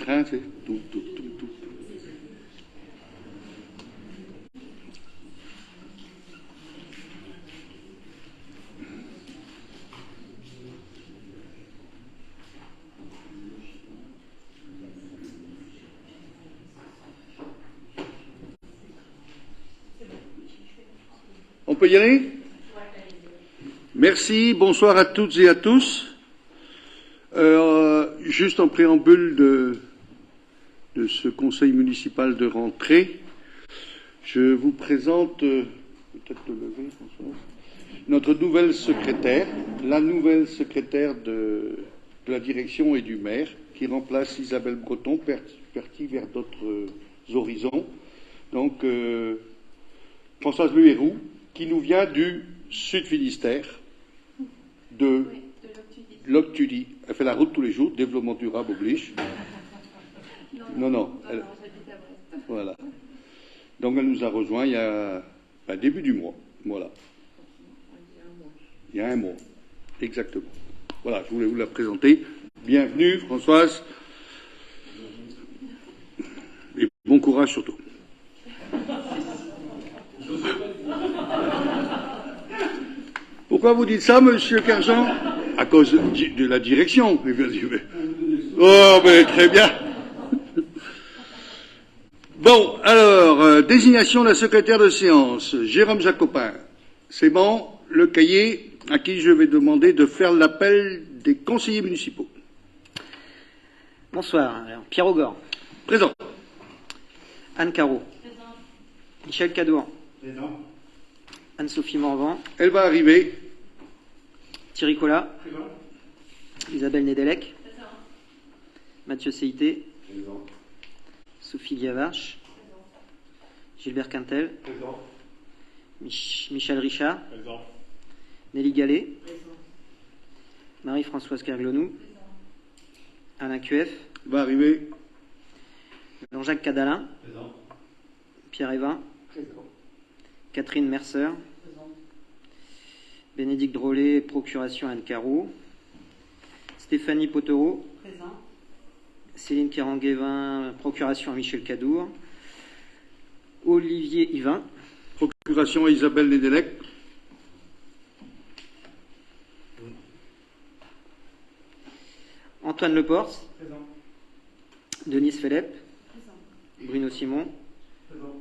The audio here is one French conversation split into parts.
titre, hein, c'est tout. On peut y aller? Merci, bonsoir à toutes et à tous. Juste en préambule de ce conseil municipal de rentrée, je vous présente, peut-être le lever, François, notre nouvelle secrétaire, la nouvelle secrétaire de la direction et du maire, qui remplace Isabelle Breton, partie vers d'autres horizons. Donc, Françoise Le Héroux, qui nous vient du Sud-Finistère, de l'Octudie. Elle fait la route tous les jours, développement durable oblige. Non. Voilà. Donc elle nous a rejoint il y a début du mois. Voilà. Il y a un mois. Exactement. Voilà, je voulais vous la présenter. Bienvenue, Françoise. Et bon courage surtout. Pourquoi vous dites ça, monsieur Kerjean? À cause de la direction. Oh, mais très bien. Bon, alors, désignation de la secrétaire de séance, Jérôme Jacopin. C'est bon, le cahier à qui je vais demander de faire l'appel des conseillers municipaux. Bonsoir. Alors, Pierre Augor. Présent. Anne Caro. Présent. Michel Cadour. Présent. Anne-Sophie Morvan. Elle va arriver. Thierry Collat. Présent. Isabelle Nedelec. Présent. Mathieu Seité. Présent. Sophie Gavarche. Gilbert Quintel. Présent. Michel Richard. Présent. Nelly Gallet. Présent. Marie-Françoise Kerglonou. Alain Cueff. Va arriver. Jean-Jacques Cadalin. Présent. Pierre Evin. Présent. Catherine Mercer. Présent. Bénédicte Drolet, procuration Anne Caro. Stéphanie Potereau. Présent. Céline Kéranguévin, procuration à Michel Cadour. Olivier Yvain. Procuration à Isabelle Nedelec. Antoine Leporce. Présent. Denise Phélep. Présent. Bruno Simon. Présent.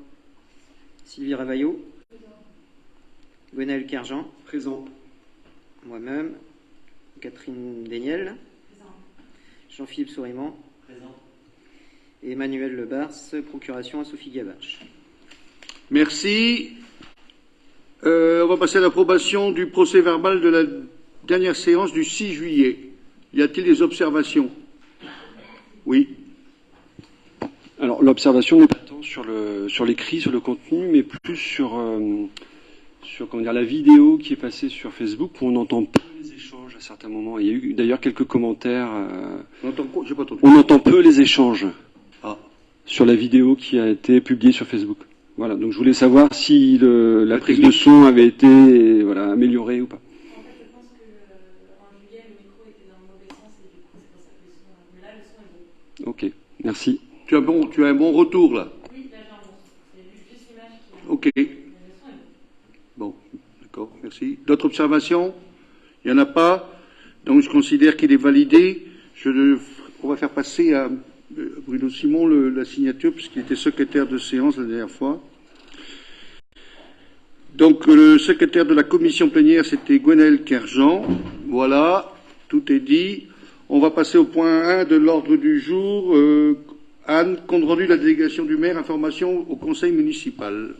Sylvie Ravaillot. Présent. Gwenaël Kerjean. Présent. Moi-même. Catherine Déniel. Présent. Jean-Philippe Souriman. Présent. Et Emmanuel Lebars, procuration à Sophie Gavarche. Merci. On va passer à l'approbation du procès-verbal de la dernière séance du 6 juillet. Y a-t-il des observations? Oui. Alors l'observation n'est pas tant sur l'écrit, sur le contenu, mais plus sur comment dire, la vidéo qui est passée sur Facebook où on entend peu les échanges à certains moments. Il y a eu d'ailleurs quelques commentaires. On entend quoi? J'ai pas entendu. On entend peu les échanges Ah. sur la vidéo qui a été publiée sur Facebook. Voilà, donc je voulais savoir si la prise de son avait été améliorée ou pas. En fait, je pense qu'en juillet, le micro était dans le mauvais sens et du coup, c'est pour ça que le son. Mais là, le son est bon. Ok, merci. Tu as un bon retour là. Oui, là, j'ai un bon son. C'est juste l'image qui. Ok. Mais le son est bon. Bon, d'accord, merci. D'autres observations? Il n'y en a pas. Donc je considère qu'il est validé. On va faire passer à Bruno Simon la signature, puisqu'il était secrétaire de séance la dernière fois. Donc le secrétaire de la commission plénière, c'était Gwenaël Kerjean. Voilà, tout est dit. On va passer au point 1 de l'ordre du jour. Anne, compte rendu de la délégation du maire, information au conseil municipal.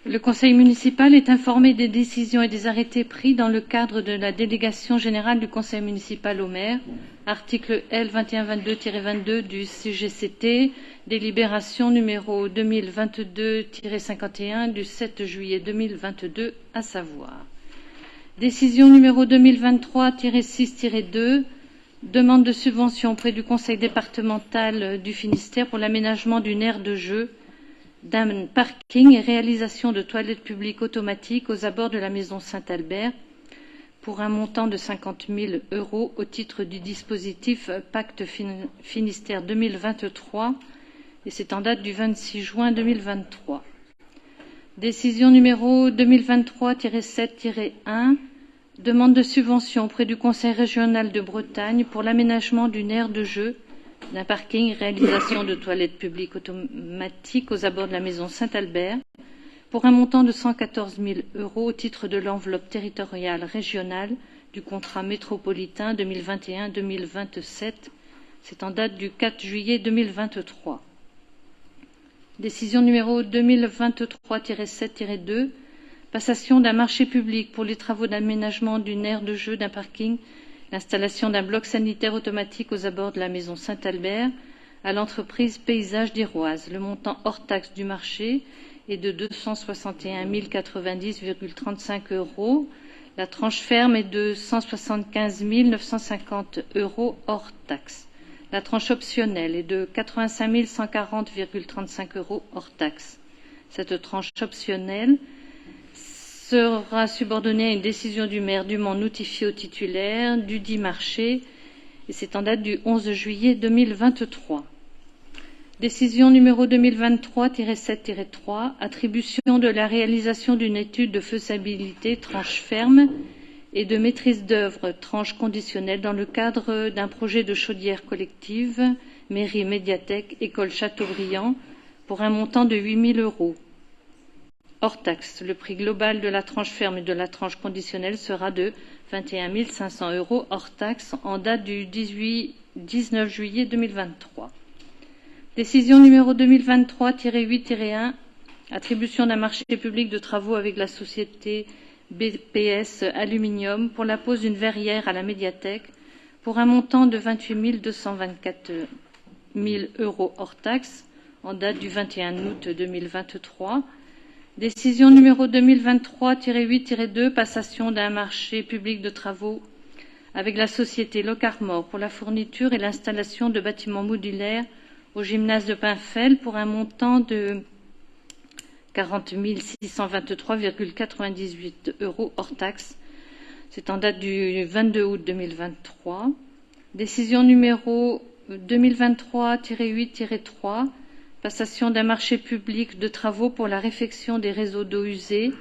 Le conseil municipal est informé des décisions et des arrêtés pris dans le cadre de la délégation générale du conseil municipal au maire, article L 2122-22 du CGCT, délibération numéro 2022-51 du 7 juillet 2022, à savoir. Décision numéro 2023-6-2, demande de subvention auprès du conseil départemental du Finistère pour l'aménagement d'une aire de jeu, d'un parking et réalisation de toilettes publiques automatiques aux abords de la maison Saint-Albert pour un montant de 50 000 € au titre du dispositif Pacte Finistère 2023 et c'est en date du 26 juin 2023. Décision numéro 2023-7-1, demande de subvention auprès du Conseil régional de Bretagne pour l'aménagement d'une aire de jeu, d'un parking, réalisation de toilettes publiques automatiques aux abords de la maison Saint-Albert, pour un montant de 114 000 € au titre de l'enveloppe territoriale régionale du contrat métropolitain 2021-2027. C'est en date du 4 juillet 2023. Décision numéro 2023-7-2, passation d'un marché public pour les travaux d'aménagement d'une aire de jeu, d'un parking, l'installation d'un bloc sanitaire automatique aux abords de la maison Saint-Albert à l'entreprise Paysage d'Iroise. Le montant hors taxe du marché est de 261 090,35 €. La tranche ferme est de 175 950 € hors taxe. La tranche optionnelle est de 85 140,35 € hors taxe. Cette tranche optionnelle sera subordonnée à une décision du maire dûment notifiée au titulaire du dit marché et c'est en date du 11 juillet 2023. Décision numéro 2023-7-3, attribution de la réalisation d'une étude de faisabilité tranche ferme et de maîtrise d'œuvre tranche conditionnelle dans le cadre d'un projet de chaudière collective, mairie médiathèque, école Chateaubriand, pour un montant de 8 000 €. Hors taxe, le prix global de la tranche ferme et de la tranche conditionnelle sera de 21 500 € hors taxe en date du 19 juillet 2023. Décision numéro 2023-8-1, attribution d'un marché public de travaux avec la société BPS Aluminium pour la pose d'une verrière à la médiathèque pour un montant de 28 224 000 € hors taxe en date du 21 août 2023. Décision numéro 2023-8-2, passation d'un marché public de travaux avec la société Locarmor pour la fourniture et l'installation de bâtiments modulaires au gymnase de Pinfel pour un montant de 40 623,98 € hors taxe. C'est en date du 22 août 2023. Décision numéro 2023-8-3, passation d'un marché public de travaux pour la réfection des réseaux d'eau usée,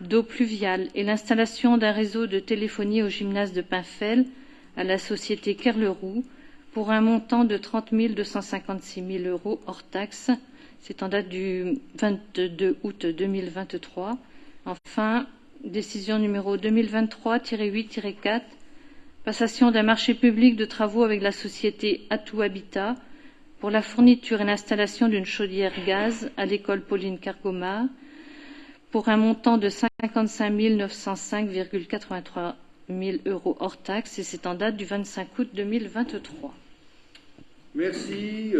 d'eau pluviale et l'installation d'un réseau de téléphonie au gymnase de Pinfel à la société Kerleroux pour un montant de 30 256 000 € hors taxe. C'est en date du 22 août 2023. Enfin, décision numéro 2023-8-4, passation d'un marché public de travaux avec la société Atout Habitat pour la fourniture et l'installation d'une chaudière gaz à l'école Pauline Cargomar pour un montant de 55 905,83 000 € hors taxe et c'est en date du 25 août 2023. Merci.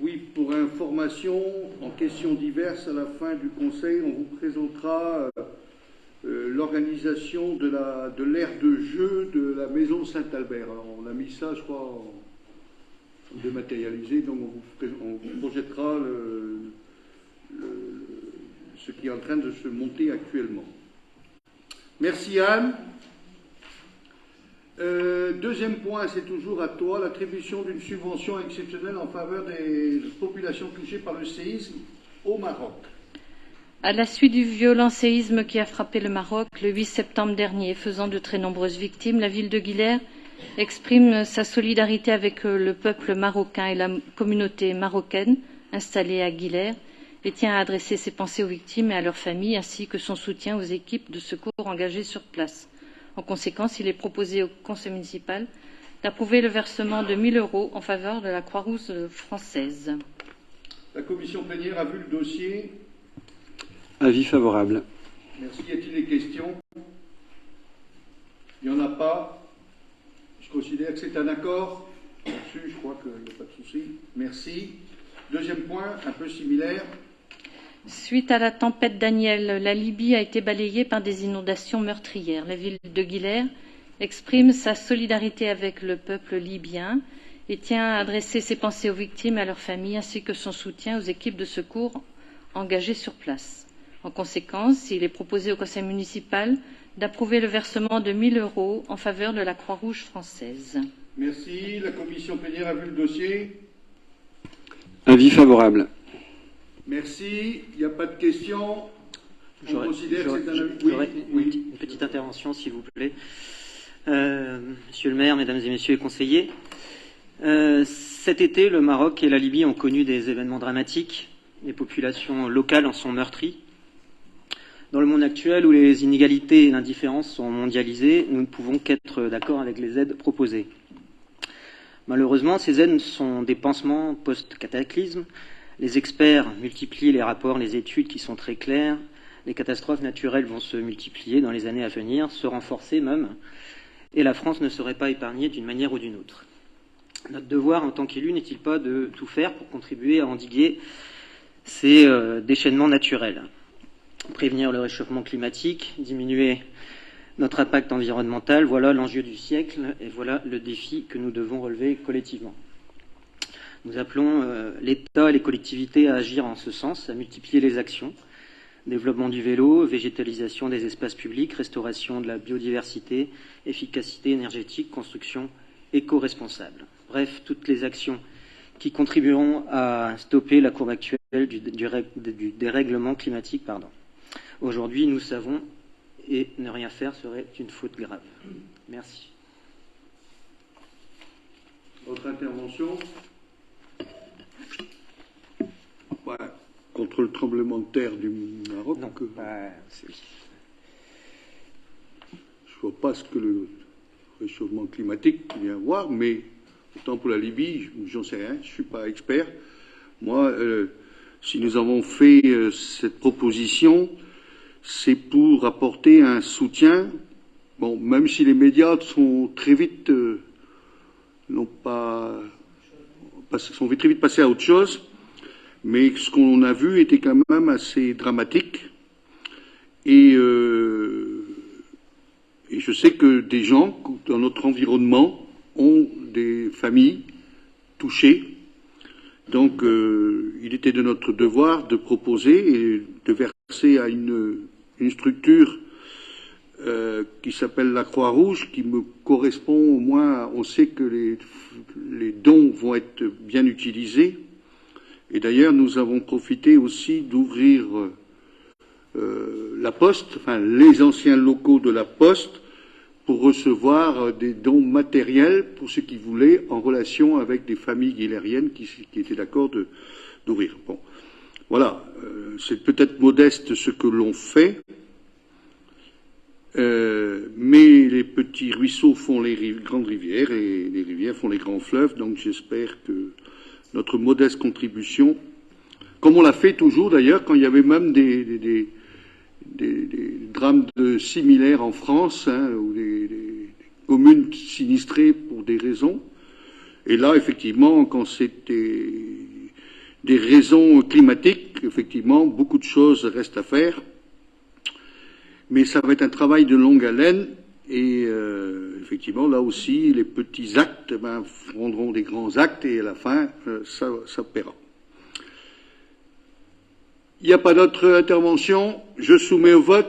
Oui, pour information, en questions diverses, à la fin du Conseil, on vous présentera l'organisation de l'aire de jeu de la maison Saint-Albert. Alors, on a mis ça, je crois, en dématérialisé, donc on vous projettera ce qui est en train de se monter actuellement. Merci Anne. Deuxième point, c'est toujours à toi, l'attribution d'une subvention exceptionnelle en faveur des populations touchées par le séisme au Maroc. À la suite du violent séisme qui a frappé le Maroc le 8 septembre dernier, faisant de très nombreuses victimes, la ville de Guilher exprime sa solidarité avec le peuple marocain et la communauté marocaine installée à Guilher et tient à adresser ses pensées aux victimes et à leurs familles, ainsi que son soutien aux équipes de secours engagées sur place. En conséquence, il est proposé au Conseil municipal d'approuver le versement de 1 000 € en faveur de la Croix-Rouge française. La commission plénière a vu le dossier. Avis favorable. Merci. Y a-t-il des questions? Il n'y en a pas. Je considère que c'est un accord. Là-dessus, je crois qu'il n'y a pas de souci. Merci. Deuxième point, un peu similaire. Suite à la tempête Daniel, la Libye a été balayée par des inondations meurtrières. La ville de Guilher exprime sa solidarité avec le peuple libyen et tient à adresser ses pensées aux victimes et à leurs familles, ainsi que son soutien aux équipes de secours engagées sur place. En conséquence, il est proposé au Conseil municipal d'approuver le versement de 1 000 € en faveur de la Croix-Rouge française. Merci. La commission plénière a vu le dossier. Avis favorable. Merci. Il n'y a pas de questions. On J'aurais considère que c'est un avis. j'aurais Oui. une petite intervention, s'il vous plaît. Monsieur le maire, mesdames et messieurs les conseillers, cet été, le Maroc et la Libye ont connu des événements dramatiques. Les populations locales en sont meurtries. Dans le monde actuel où les inégalités et l'indifférence sont mondialisées, nous ne pouvons qu'être d'accord avec les aides proposées. Malheureusement, ces aides sont des pansements post-cataclysme. Les experts multiplient les rapports, les études qui sont très claires. Les catastrophes naturelles vont se multiplier dans les années à venir, se renforcer même, et la France ne serait pas épargnée d'une manière ou d'une autre. Notre devoir en tant qu'élu n'est-il pas de tout faire pour contribuer à endiguer ces déchaînements naturels, prévenir le réchauffement climatique, diminuer notre impact environnemental? Voilà l'enjeu du siècle et voilà le défi que nous devons relever collectivement. Nous appelons l'État et les collectivités à agir en ce sens, à multiplier les actions. Développement du vélo, végétalisation des espaces publics, restauration de la biodiversité, efficacité énergétique, construction éco-responsable. Bref, toutes les actions qui contribueront à stopper la courbe actuelle du dérèglement climatique. Aujourd'hui, nous savons, et ne rien faire serait une faute grave. Merci. Autre intervention? Voilà. Contre le tremblement de terre du Maroc. Non, Je ne vois pas ce que le réchauffement climatique vient voir, mais autant pour la Libye, j'en sais rien, je ne suis pas expert. Moi, si nous avons fait cette proposition, c'est pour apporter un soutien. Bon, même si les médias sont très vite sont très vite passés à autre chose. Mais ce qu'on a vu était quand même assez dramatique. Et je sais que des gens dans notre environnement ont des familles touchées. Donc il était de notre devoir de proposer et de verser à une structure qui s'appelle la Croix-Rouge, qui me correspond au moins. On sait que les dons vont être bien utilisés. Et d'ailleurs, nous avons profité aussi d'ouvrir la Poste, enfin les anciens locaux de la Poste, pour recevoir des dons matériels pour ceux qui voulaient, en relation avec des familles guilériennes qui étaient d'accord d'ouvrir. Bon, voilà, c'est peut-être modeste ce que l'on fait, mais les petits ruisseaux font les grandes rivières et les rivières font les grands fleuves, donc j'espère que notre modeste contribution, comme on l'a fait toujours d'ailleurs, quand il y avait même des drames similaires en France, ou des communes sinistrées pour des raisons. Et là, effectivement, quand c'était des raisons climatiques, effectivement, beaucoup de choses restent à faire. Mais ça va être un travail de longue haleine. Et effectivement, là aussi, les petits actes rendront des grands actes et à la fin, ça paiera. Il n'y a pas d'autre intervention. Je soumets au vote.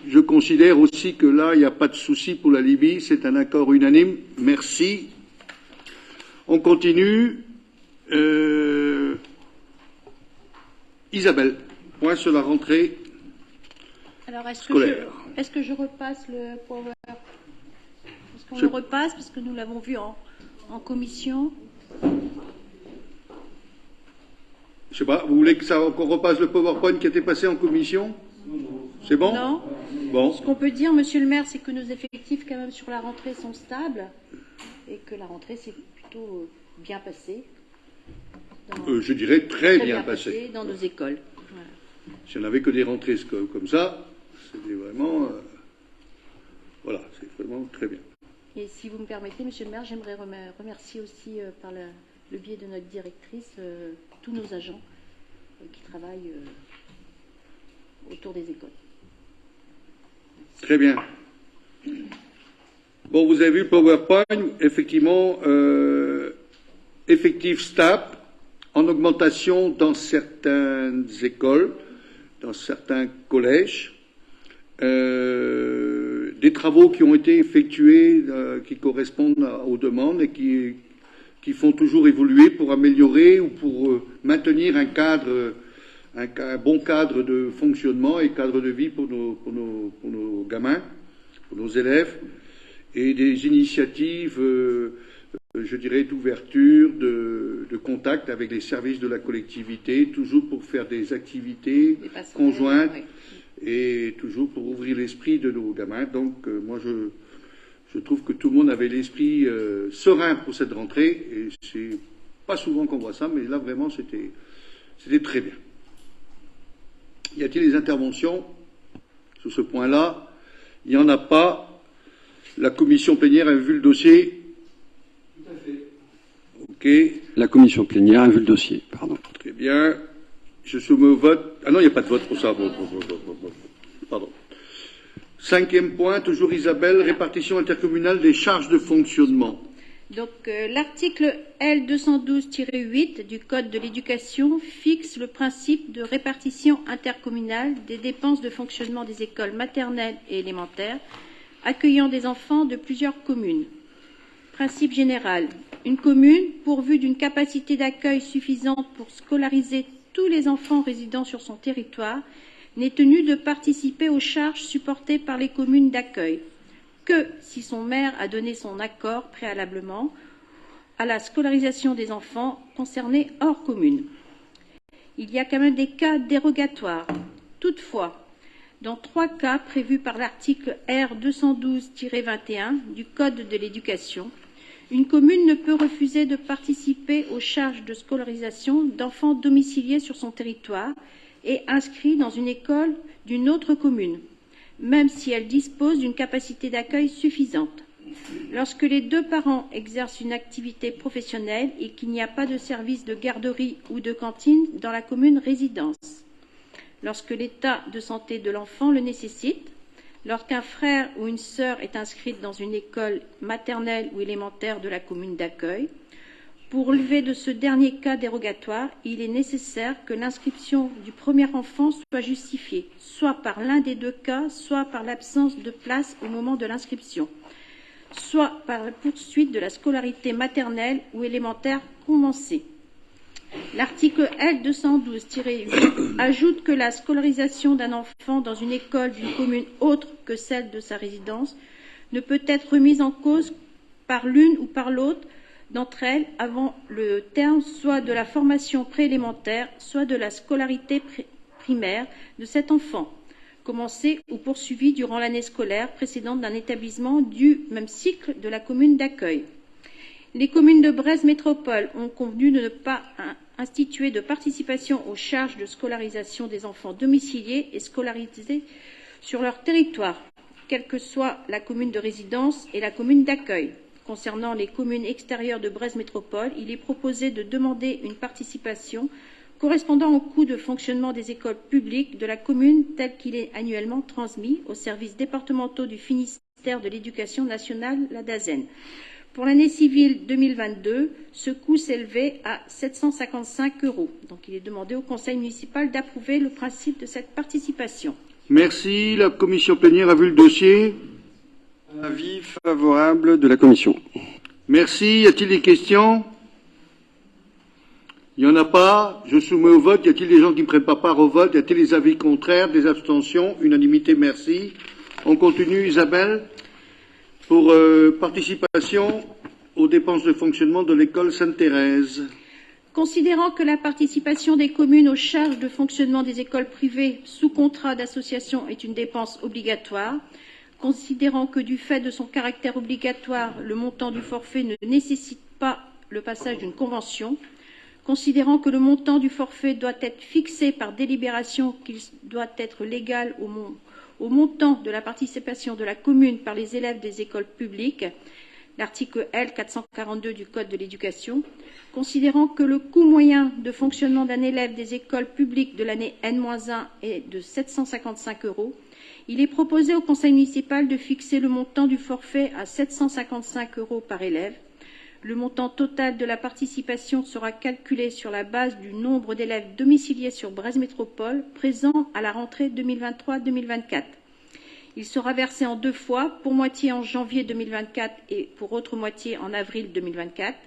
Je considère aussi que là, il n'y a pas de souci pour la Libye. C'est un accord unanime. Merci. On continue. Isabelle, point sur la rentrée scolaire. Est-ce que je repasse le PowerPoint? Est-ce qu'on le repasse parce que nous l'avons vu en commission? Je sais pas, vous voulez qu'on repasse le PowerPoint qui était passé en commission? C'est bon? Non. Bon. Ce qu'on peut dire, monsieur le maire, c'est que nos effectifs, quand même, sur la rentrée sont stables et que la rentrée s'est plutôt bien passée. Je dirais très bien passée dans nos écoles. Voilà. Si on n'avait que des rentrées comme ça, c'était vraiment... voilà, c'est vraiment très bien. Et si vous me permettez, monsieur le maire, j'aimerais remercier aussi par le biais de notre directrice tous nos agents qui travaillent autour des écoles. Très bien. Bon, vous avez vu le PowerPoint, effectivement, effectif stable, en augmentation dans certaines écoles, dans certains collèges. des travaux qui ont été effectués, qui correspondent aux demandes et qui font toujours évoluer pour améliorer ou pour maintenir un bon cadre de fonctionnement et cadre de vie pour nos gamins, pour nos élèves, et des initiatives, je dirais, d'ouverture, de contact avec les services de la collectivité, toujours pour faire des activités conjointes, oui. Et toujours pour ouvrir l'esprit de nos gamins. Donc, moi, je trouve que tout le monde avait l'esprit serein pour cette rentrée, et c'est pas souvent qu'on voit ça, mais là, vraiment, c'était très bien. Y a-t-il des interventions sur ce point-là? Il n'y en a pas. La commission plénière a vu le dossier. Tout à fait. OK. La commission plénière a vu le dossier, pardon. Très bien. Je soumets au vote. Ah non, il n'y a pas de vote pour ça. Pardon. 5e point, toujours Isabelle, répartition intercommunale des charges de fonctionnement. Donc, l'article L212-8 du Code de l'éducation fixe le principe de répartition intercommunale des dépenses de fonctionnement des écoles maternelles et élémentaires accueillant des enfants de plusieurs communes. Principe général. Une commune, pourvue d'une capacité d'accueil suffisante pour scolariser tous les enfants résidant sur son territoire, n'est tenue de participer aux charges supportées par les communes d'accueil que si son maire a donné son accord préalablement à la scolarisation des enfants concernés hors commune. Il y a quand même des cas dérogatoires. Toutefois, dans 3 cas prévus par l'article R212-21 du Code de l'éducation, une commune ne peut refuser de participer aux charges de scolarisation d'enfants domiciliés sur son territoire et inscrits dans une école d'une autre commune, même si elle dispose d'une capacité d'accueil suffisante. Lorsque les 2 parents exercent une activité professionnelle et qu'il n'y a pas de service de garderie ou de cantine dans la commune résidence. Lorsque l'état de santé de l'enfant le nécessite. Lorsqu'un frère ou une sœur est inscrite dans une école maternelle ou élémentaire de la commune d'accueil. Pour relever de ce dernier cas dérogatoire, il est nécessaire que l'inscription du premier enfant soit justifiée, soit par l'un des 2 cas, soit par l'absence de place au moment de l'inscription, soit par la poursuite de la scolarité maternelle ou élémentaire commencée. L'article L212-8 ajoute que la scolarisation d'un enfant dans une école d'une commune autre que celle de sa résidence ne peut être remise en cause par l'une ou par l'autre d'entre elles avant le terme soit de la formation préélémentaire, soit de la scolarité primaire de cet enfant, commencée ou poursuivie durant l'année scolaire précédente d'un établissement du même cycle de la commune d'accueil. Les communes de Brest Métropole ont convenu de ne pas instituer de participation aux charges de scolarisation des enfants domiciliés et scolarisés sur leur territoire, quelle que soit la commune de résidence et la commune d'accueil. Concernant les communes extérieures de Brest Métropole, il est proposé de demander une participation correspondant au coût de fonctionnement des écoles publiques de la commune tel qu'il est annuellement transmis aux services départementaux du ministère de l'Éducation nationale, la DAZEN. Pour l'année civile 2022, ce coût s'élevait à 755 €. Donc il est demandé au Conseil municipal d'approuver le principe de cette participation. Merci. La commission plénière a vu le dossier. Avis favorable de la commission. Merci. Y a-t-il des questions? Il n'y en a pas. Je soumets au vote. Y a-t-il des gens qui ne prennent pas part au vote? Y a-t-il des avis contraires, des abstentions? Unanimité, merci. On continue, Isabelle, pour participation aux dépenses de fonctionnement de l'école Sainte-Thérèse. Considérant que la participation des communes aux charges de fonctionnement des écoles privées sous contrat d'association est une dépense obligatoire, considérant que du fait de son caractère obligatoire, le montant du forfait ne nécessite pas le passage d'une convention, considérant que le montant du forfait doit être fixé par délibération, qu'il doit être légal au montant de la participation de la commune par les élèves des écoles publiques, l'article L 442 du Code de l'éducation, considérant que le coût moyen de fonctionnement d'un élève des écoles publiques de l'année N-1 est de 755 €, il est proposé au Conseil municipal de fixer le montant du forfait à 755 € par élève. Le montant total de la participation sera calculé sur la base du nombre d'élèves domiciliés sur Brest Métropole présents à la rentrée 2023-2024. Il sera versé en 2 fois, pour moitié en janvier 2024 et pour autre moitié en avril 2024.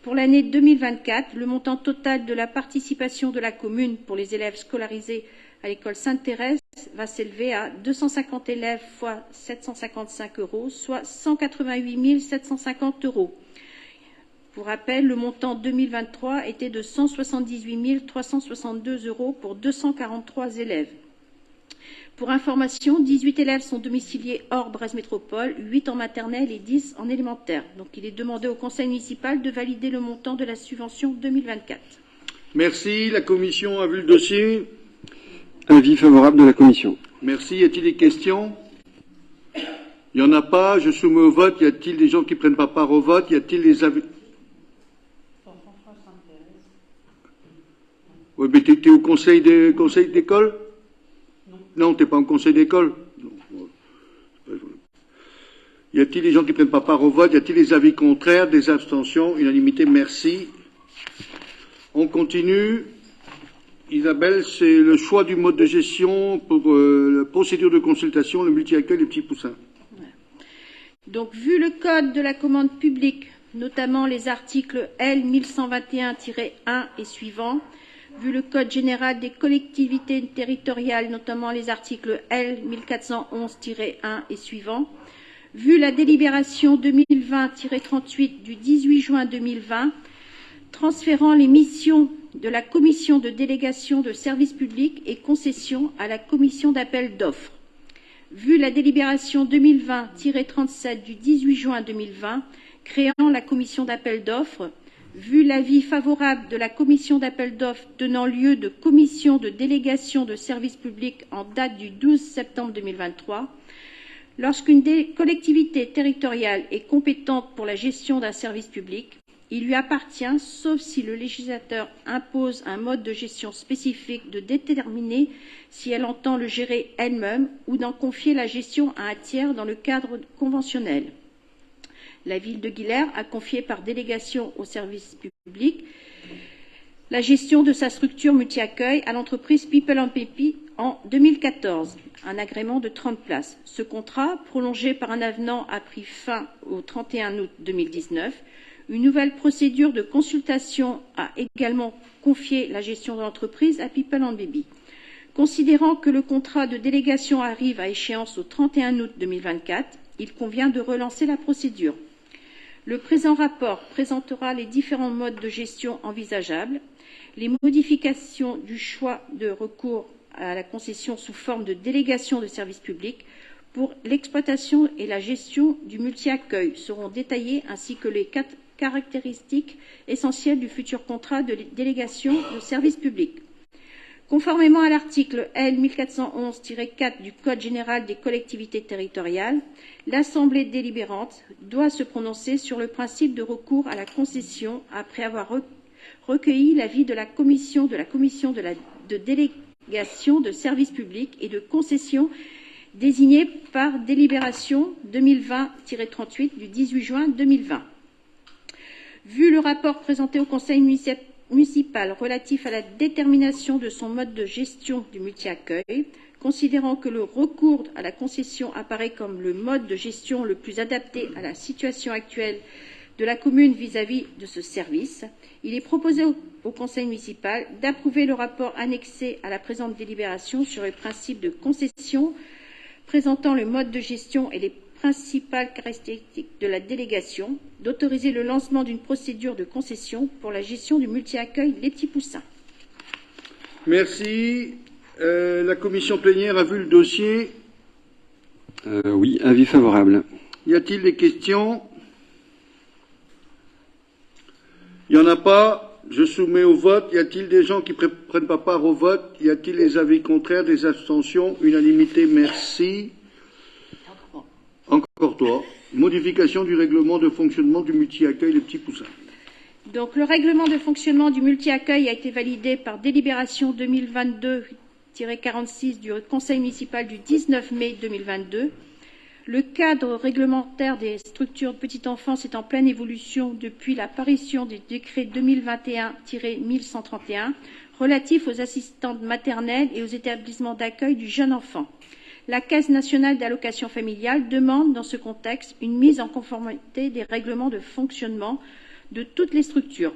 Pour l'année 2024, le montant total de la participation de la commune pour les élèves scolarisés à l'école Sainte-Thérèse va s'élever à 250 élèves fois 755 €, soit 188 750 €. Pour rappel, le montant 2023 était de 178 362 € pour 243 élèves. Pour information, 18 élèves sont domiciliés hors Brest Métropole, 8 en maternelle et 10 en élémentaire. Donc il est demandé au conseil municipal de valider le montant de la subvention 2024. Merci. La commission a vu le dossier. Avis favorable de la commission. Merci. Y a-t-il des questions? Il n'y en a pas. Je soumets au vote. Y a-t-il des gens qui ne prennent pas part au vote? Y a-t-il des avis? Oui, mais tu es au conseil d'école? Non, tu n'es pas au conseil d'école. Y a-t-il des gens qui ne prennent pas part au vote? Y a-t-il des avis contraires, des abstentions? Unanimité, merci. On continue. Isabelle, c'est le choix du mode de gestion pour la procédure de consultation, le multi-accueil, les petits poussins. Donc, vu le code de la commande publique, notamment les articles L 1121-1 et suivants, vu le code général des collectivités territoriales, notamment les articles L 1411-1 et suivants, vu la délibération 2020-38 du 18 juin 2020, transférant les missions de la commission de délégation de services publics et concessions à la commission d'appel d'offres, vu la délibération 2020-37 du 18 juin 2020, créant la commission d'appel d'offres, vu l'avis favorable de la commission d'appel d'offres donnant lieu de commission de délégation de services publics en date du 12 septembre 2023, lorsqu'une collectivité territoriale est compétente pour la gestion d'un service public, il lui appartient, sauf si le législateur impose un mode de gestion spécifique, de déterminer si elle entend le gérer elle-même ou d'en confier la gestion à un tiers dans le cadre conventionnel. La ville de Guilherme a confié par délégation au service public la gestion de sa structure multi-accueil à l'entreprise People and Pepi en 2014, un agrément de 30 places. Ce contrat, prolongé par un avenant, a pris fin au 31 août 2019. Une nouvelle procédure de consultation a également confié la gestion de l'entreprise à People and Baby. Considérant que le contrat de délégation arrive à échéance au 31 août 2024, il convient de relancer la procédure. Le présent rapport présentera les différents modes de gestion envisageables, les modifications du choix de recours à la concession sous forme de délégation de service public pour l'exploitation et la gestion du multi-accueil seront détaillées ainsi que les caractéristiques essentielles du futur contrat de délégation de service public. Conformément à l'article L 1411-4 du Code général des collectivités territoriales, l'Assemblée délibérante doit se prononcer sur le principe de recours à la concession après avoir recueilli l'avis de la commission de délégation de service public et de concession désignée par délibération 2020-38 du 18 juin 2020. Vu le rapport présenté au Conseil municipal relatif à la détermination de son mode de gestion du multi-accueil, considérant que le recours à la concession apparaît comme le mode de gestion le plus adapté à la situation actuelle de la commune vis-à-vis de ce service, il est proposé au Conseil municipal d'approuver le rapport annexé à la présente délibération sur les principes de concession présentant le mode de gestion et les principales caractéristiques de la délégation, d'autoriser le lancement d'une procédure de concession pour la gestion du multi-accueil Les Petits Poussins. Merci. La commission plénière a vu le dossier. Oui, avis favorable. Y a-t-il des questions? Il n'y en a pas. Je soumets au vote. Y a-t-il des gens qui ne prennent pas part au vote? Y a-t-il des avis contraires, des abstentions? Unanimité, merci. Encore toi. Modification du règlement de fonctionnement du multi-accueil Les Petits Poussins. Donc, le règlement de fonctionnement du multi-accueil a été validé par délibération 2022-46 du Conseil municipal du 19 mai 2022. Le cadre réglementaire des structures de petite enfance est en pleine évolution depuis l'apparition du décret 2021-1131 relatif aux assistantes maternelles et aux établissements d'accueil du jeune enfant. La Caisse nationale d'allocation familiale demande dans ce contexte une mise en conformité des règlements de fonctionnement de toutes les structures.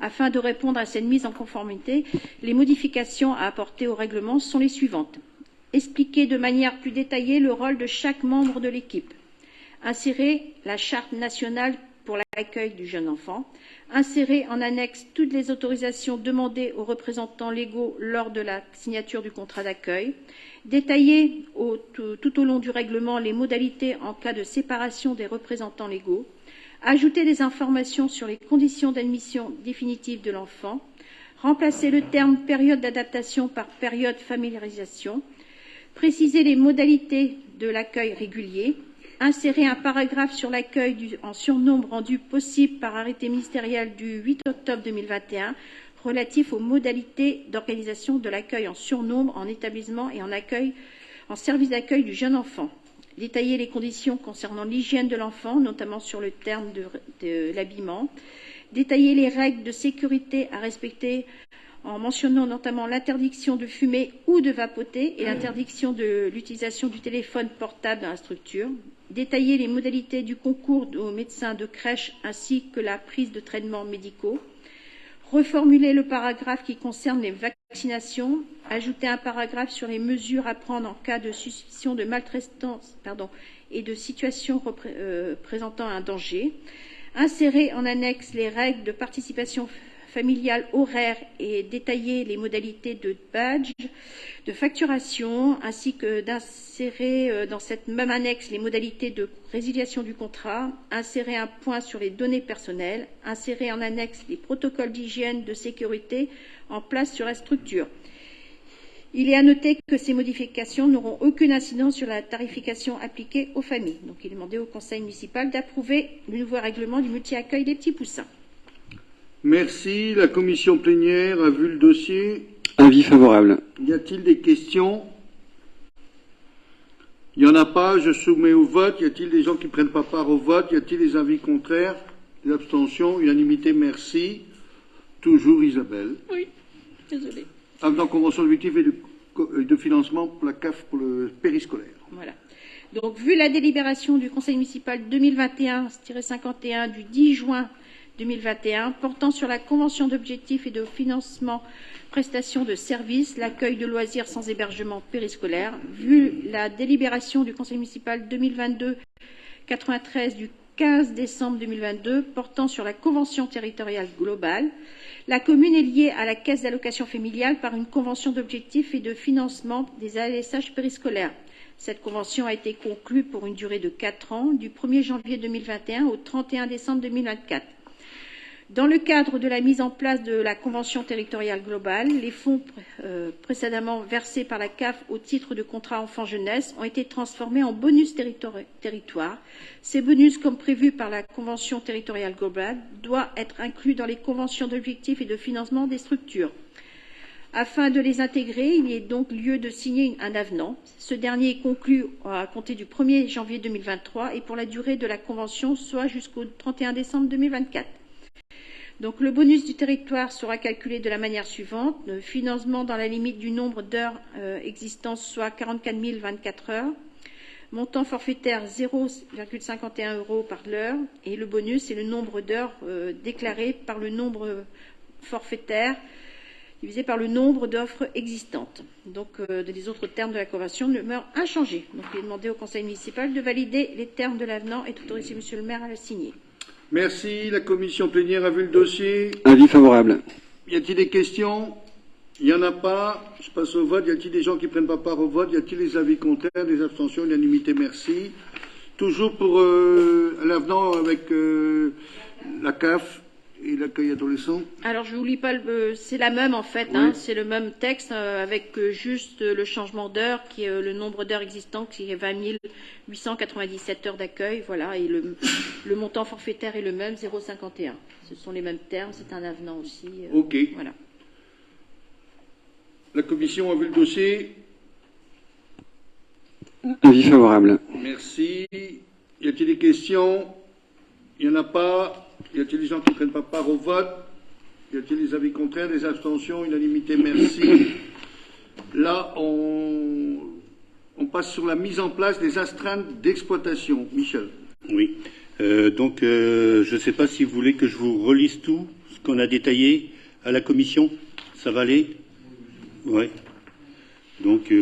Afin de répondre à cette mise en conformité, les modifications à apporter au règlement sont les suivantes. Expliquer de manière plus détaillée le rôle de chaque membre de l'équipe. Insérer la charte nationale pour l'accueil du jeune enfant. Insérer en annexe toutes les autorisations demandées aux représentants légaux lors de la signature du contrat d'accueil. Détailler tout au long du règlement les modalités en cas de séparation des représentants légaux. Ajouter des informations sur les conditions d'admission définitive de l'enfant. Remplacer le terme période d'adaptation par période familiarisation. Préciser les modalités de l'accueil régulier. Insérer un paragraphe sur l'accueil en surnombre rendu possible par arrêté ministériel du 8 octobre 2021 relatif aux modalités d'organisation de l'accueil en surnombre en établissement et en service d'accueil du jeune enfant. Détailler les conditions concernant l'hygiène de l'enfant, notamment sur le terme de l'habillement. Détailler les règles de sécurité à respecter en mentionnant notamment l'interdiction de fumer ou de vapoter et l'interdiction de l'utilisation du téléphone portable dans la structure. Détailler les modalités du concours aux médecins de crèche ainsi que la prise de traitements médicaux. Reformuler le paragraphe qui concerne les vaccinations. Ajouter un paragraphe sur les mesures à prendre en cas de suspicion de maltraitance et de situation présentant un danger. Insérer en annexe les règles de participation familiale horaire et détailler les modalités de badge, de facturation, ainsi que d'insérer dans cette même annexe les modalités de résiliation du contrat, insérer un point sur les données personnelles, insérer en annexe les protocoles d'hygiène de sécurité en place sur la structure. Il est à noter que ces modifications n'auront aucune incidence sur la tarification appliquée aux familles. Donc il est demandé au Conseil municipal d'approuver le nouveau règlement du multi-accueil des petits poussins. Merci. La commission plénière a vu le dossier. Avis favorable. Y a-t-il des questions? Il n'y en a pas. Je soumets au vote. Y a-t-il des gens qui ne prennent pas part au vote? Y a-t-il des avis contraires? Des abstentions? Unanimité, merci. Toujours Isabelle. Oui, désolée. Avenant convention d'objectifs et de financement pour la CAF pour le périscolaire. Voilà. Donc, vu la délibération du Conseil municipal 2021-51 du 10 juin 2021 portant sur la convention d'objectifs et de financement prestation de services, l'accueil de loisirs sans hébergement périscolaire, vu la délibération du Conseil municipal 2022-93 du 15 décembre 2022 portant sur la convention territoriale globale, la commune est liée à la Caisse d'allocation familiale par une convention d'objectifs et de financement des ALSH périscolaires. Cette convention a été conclue pour une durée de 4 ans, du 1er janvier 2021 au 31 décembre 2024. Dans le cadre de la mise en place de la Convention territoriale globale, les fonds précédemment versés par la CAF au titre de contrat enfant-jeunesse ont été transformés en bonus territoire. Ces bonus, comme prévu par la Convention territoriale globale, doivent être inclus dans les conventions d'objectifs et de financement des structures. Afin de les intégrer, il y a donc lieu de signer un avenant. Ce dernier est conclu à compter du 1er janvier 2023 et pour la durée de la convention, soit jusqu'au 31 décembre 2024. Donc, le bonus du territoire sera calculé de la manière suivante. Le financement dans la limite du nombre d'heures existantes, soit 44 024 heures. Montant forfaitaire 0,51 € par l'heure. Et le bonus, c'est le nombre d'heures déclarées par le nombre forfaitaire divisé par le nombre d'offres existantes. Donc, les autres termes de la convention demeurent inchangés. Donc, il est demandé au Conseil municipal de valider les termes de l'avenant et d'autoriser Monsieur le maire à le signer. Merci. La commission plénière a vu le dossier. Avis favorable. Y a-t-il des questions? Il n'y en a pas. Je passe au vote. Y a-t-il des gens qui ne prennent pas part au vote? Y a-t-il des avis contraires, des abstentions? Unanimité, merci. Toujours pour l'avenant avec la CAF et l'accueil adolescent. Alors, je vous lis pas, c'est la même en fait, Oui. c'est le même texte avec juste le changement d'heure qui est le nombre d'heures existantes qui est 20 897 heures d'accueil, voilà, et le montant forfaitaire est le même, 0,51. Ce sont les mêmes termes, c'est un avenant aussi. Ok. Voilà. La commission a vu le dossier. Avis favorable. Merci. Y a-t-il des questions? Il n'y en a pas. Y a-t-il des gens qui ne prennent pas part au vote? Y a-t-il des avis contraires, des abstentions? Unanimité, merci. Là, on passe sur la mise en place des astreintes d'exploitation. Michel. Oui. Je ne sais pas si vous voulez que je vous relise tout ce qu'on a détaillé à la commission. Ça va aller? Oui. Donc,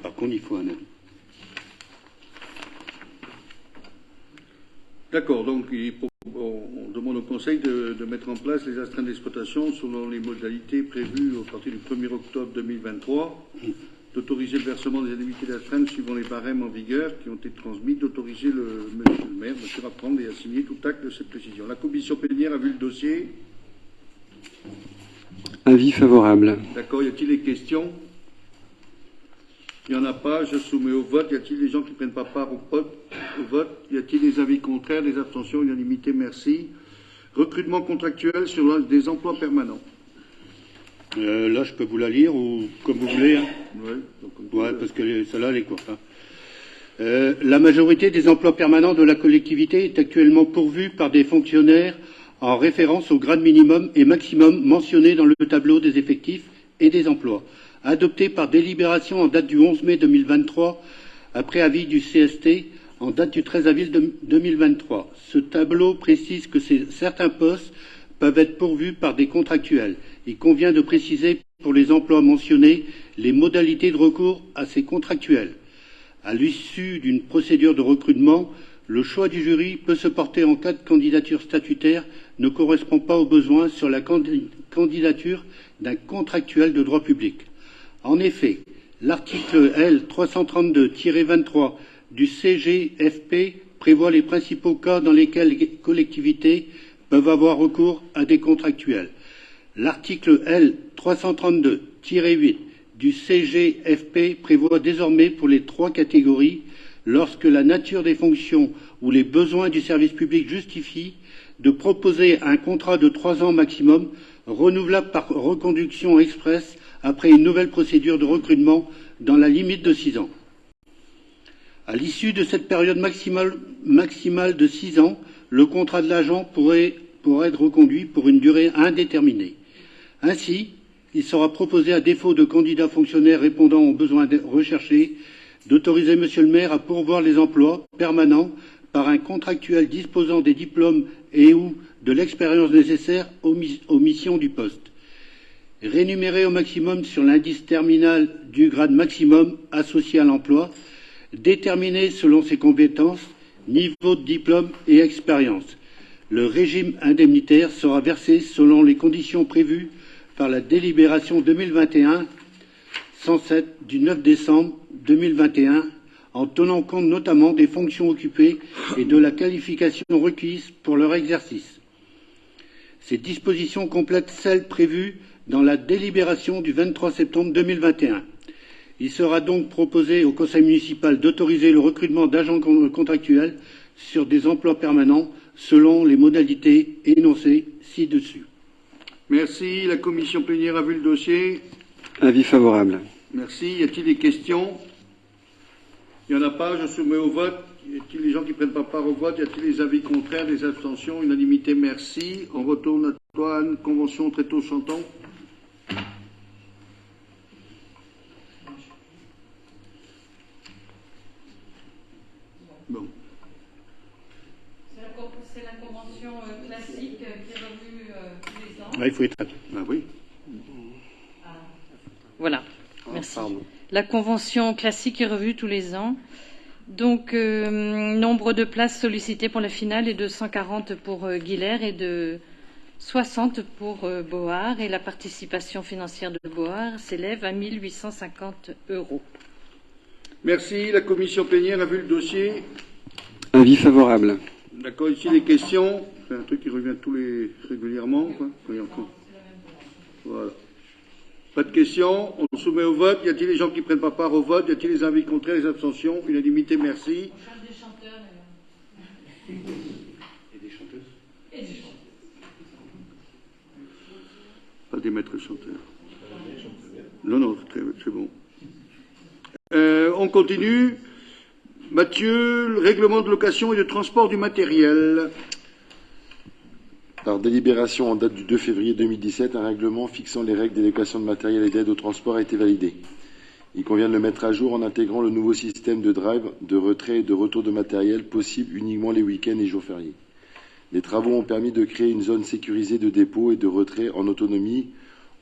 par contre, il faut un avis. D'accord, donc on demande au Conseil de mettre en place les astreintes d'exploitation selon les modalités prévues à partir du 1er octobre 2023, d'autoriser le versement des indemnités d'astreinte suivant les barèmes en vigueur qui ont été transmis, d'autoriser monsieur le maire à prendre et à signer tout acte de cette précision. La commission plénière a vu le dossier. Avis favorable. D'accord, y a-t-il des questions? Il n'y en a pas, je soumets au vote. Y a-t-il des gens qui ne prennent pas part au vote? Y a-t-il des avis contraires, des abstentions? Unanimité, merci. Recrutement contractuel sur des emplois permanents. Là, je peux vous la lire ou comme vous voulez. Hein. Ouais, Parce que celle-là, elle est courte. Hein. La majorité des emplois permanents de la collectivité est actuellement pourvue par des fonctionnaires en référence au grade minimum et maximum mentionnés dans le tableau des effectifs et des emplois, adopté par délibération en date du 11 mai 2023, après avis du CST en date du 13 avril 2023. Ce tableau précise que certains postes peuvent être pourvus par des contractuels. Il convient de préciser pour les emplois mentionnés les modalités de recours à ces contractuels. À l'issue d'une procédure de recrutement, le choix du jury peut se porter en cas de candidature statutaire ne correspond pas aux besoins sur la candidature d'un contractuel de droit public. En effet, l'article L. 332-23 du CGFP prévoit les principaux cas dans lesquels les collectivités peuvent avoir recours à des contractuels. L'article L. 332-8 du CGFP prévoit désormais pour les trois catégories, lorsque la nature des fonctions ou les besoins du service public justifient, de proposer un contrat de 3 ans maximum, renouvelable par reconduction express après une nouvelle procédure de recrutement dans la limite de 6 ans. À l'issue de cette période maximale de 6 ans, le contrat de l'agent pourrait être reconduit pour une durée indéterminée. Ainsi, il sera proposé, à défaut de candidats fonctionnaires répondant aux besoins recherchés, d'autoriser Monsieur le maire à pourvoir les emplois permanents par un contractuel disposant des diplômes et ou de l'expérience nécessaire aux missions du poste. Rémunéré au maximum sur l'indice terminal du grade maximum associé à l'emploi, déterminé selon ses compétences, niveau de diplôme et expérience. Le régime indemnitaire sera versé selon les conditions prévues par la délibération 2021-107 du 9 décembre 2021, en tenant compte notamment des fonctions occupées et de la qualification requise pour leur exercice. Ces dispositions complètent celles prévues dans la délibération du 23 septembre 2021. Il sera donc proposé au Conseil municipal d'autoriser le recrutement d'agents contractuels sur des emplois permanents selon les modalités énoncées ci-dessus. Merci. La commission plénière a vu le dossier. Avis favorable. Merci. Y a-t-il des questions? Il n'y en a pas. Je soumets au vote. Y a-t-il des gens qui ne prennent pas part au vote? Y a-t-il des avis contraires, des abstentions? Unanimité, merci. On retourne à toi, Anne. Convention Tréteaux-Chanton. Bon. C'est la convention classique qui est revue tous les ans. Il faut être. Ah oui. Voilà, merci. Pardon. La convention classique est revue tous les ans. Donc, nombre de places sollicitées pour la finale est de 140 pour Guilher et de 60 pour Board. Et la participation financière de Board s'élève à 1 850 €. Merci. La commission plénière a vu le dossier. Avis favorable. D'accord. Ici, les questions. C'est un truc qui revient régulièrement. Quoi. Voilà. Pas de questions. On soumet au vote. Y a-t-il des gens qui ne prennent pas part au vote? Y a-t-il des avis contraires, des abstentions? Unanimité, merci. Des chanteurs, Et des chanteuses? et des chanteurs. Pas des maîtres chanteurs. Non, c'est bon. On continue. Mathieu, le règlement de location et de transport du matériel. Par délibération en date du 2 février 2017, un règlement fixant les règles des locations de matériel et d'aide au transport a été validé. Il convient de le mettre à jour en intégrant le nouveau système de drive, de retrait et de retour de matériel possible uniquement les week-ends et jours fériés. Les travaux ont permis de créer une zone sécurisée de dépôt et de retrait en autonomie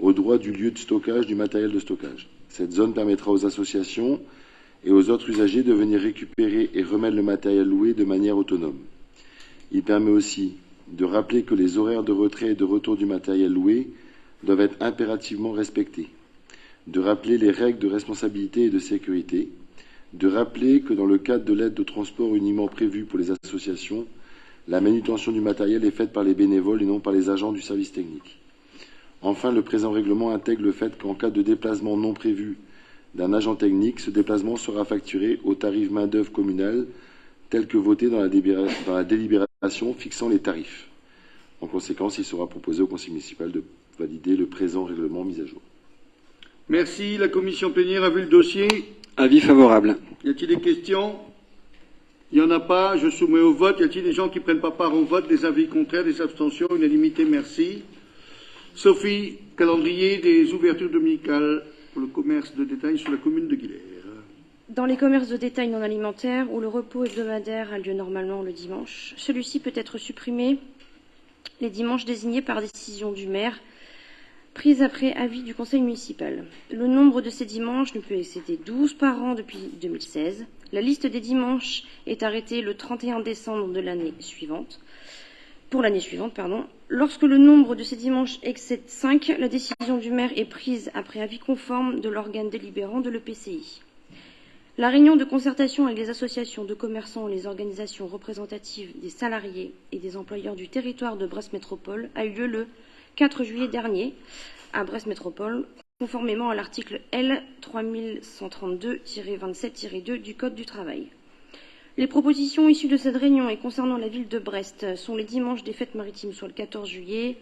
au droit du lieu de stockage du matériel de stockage. Cette zone permettra aux associations et aux autres usagers de venir récupérer et remettre le matériel loué de manière autonome. Il permet aussi de rappeler que les horaires de retrait et de retour du matériel loué doivent être impérativement respectés, de rappeler les règles de responsabilité et de sécurité, de rappeler que dans le cadre de l'aide de transport uniquement prévue pour les associations, la manutention du matériel est faite par les bénévoles et non par les agents du service technique. Enfin, le présent règlement intègre le fait qu'en cas de déplacement non prévu d'un agent technique, ce déplacement sera facturé au tarif main-d'œuvre communal tel que voté dans la délibération fixant les tarifs. En conséquence, il sera proposé au Conseil municipal de valider le présent règlement mis à jour. Merci. La commission plénière a vu le dossier. Avis favorable. Y a-t-il des questions? Il n'y en a pas. Je soumets au vote. Y a-t-il des gens qui ne prennent pas part au vote? Des avis contraires, des abstentions? Unanimité, merci. Sophie, calendrier des ouvertures dominicales pour le commerce de détail sur la commune de Guilherme. Dans les commerces de détail non alimentaires, où le repos hebdomadaire a lieu normalement le dimanche, celui-ci peut être supprimé les dimanches désignés par décision du maire, prise après avis du conseil municipal. Le nombre de ces dimanches ne peut excéder 12 par an depuis 2016. La liste des dimanches est arrêtée le 31 décembre de l'année suivante. Pour l'année suivante, Lorsque le nombre de ces dimanches excède 5, la décision du maire est prise après avis conforme de l'organe délibérant de l'EPCI. La réunion de concertation avec les associations de commerçants et les organisations représentatives des salariés et des employeurs du territoire de Brest Métropole a eu lieu le 4 juillet dernier à Brest Métropole, conformément à l'article L. 3132-27-2 du Code du travail. Les propositions issues de cette réunion et concernant la ville de Brest sont les dimanches des fêtes maritimes, soit le 14 juillet,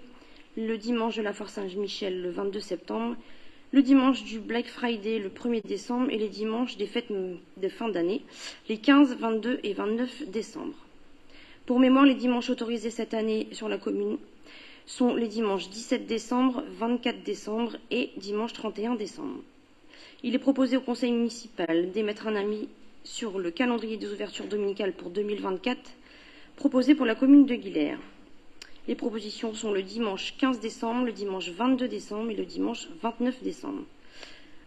le dimanche de la Foire Saint-Michel le 22 septembre, le dimanche du Black Friday le 1er décembre et les dimanches des fêtes de fin d'année, les 15, 22 et 29 décembre. Pour mémoire, les dimanches autorisés cette année sur la commune sont les dimanches 17 décembre, 24 décembre et dimanche 31 décembre. Il est proposé au conseil municipal d'émettre un avis sur le calendrier des ouvertures dominicales pour 2024 proposé pour la commune de Guilherme. Les propositions sont le dimanche 15 décembre, le dimanche 22 décembre et le dimanche 29 décembre.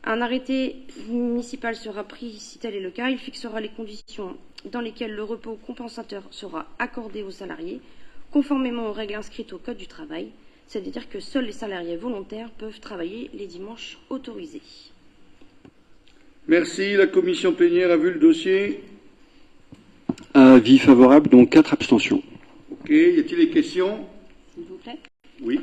Un arrêté municipal sera pris si tel est le cas. Il fixera les conditions dans lesquelles le repos compensateur sera accordé aux salariés, conformément aux règles inscrites au Code du travail, c'est-à-dire que seuls les salariés volontaires peuvent travailler les dimanches autorisés. Merci. La commission plénière a vu le dossier. Avis favorable, donc 4 abstentions. Ok. Y a-t-il des questions? S'il vous plaît. Oui.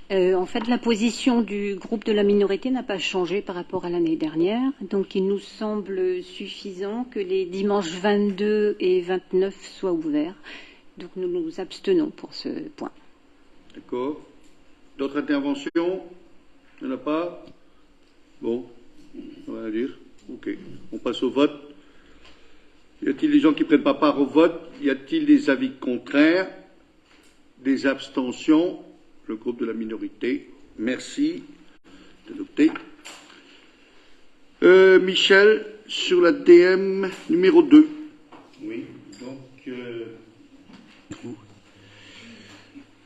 En fait, la position du groupe de la minorité n'a pas changé par rapport à l'année dernière. Donc, il nous semble suffisant que les dimanches 22 et 29 soient ouverts. Donc, nous nous abstenons pour ce point. D'accord. D'autres interventions? Il n'y en a pas? Bon. On va dire. Ok. On passe au vote. Y a-t-il des gens qui ne prennent pas part au vote? Y a-t-il des avis contraires? Des abstentions? Le groupe de la minorité. Merci. Adopté. Michel, sur la DM numéro 2. Oui,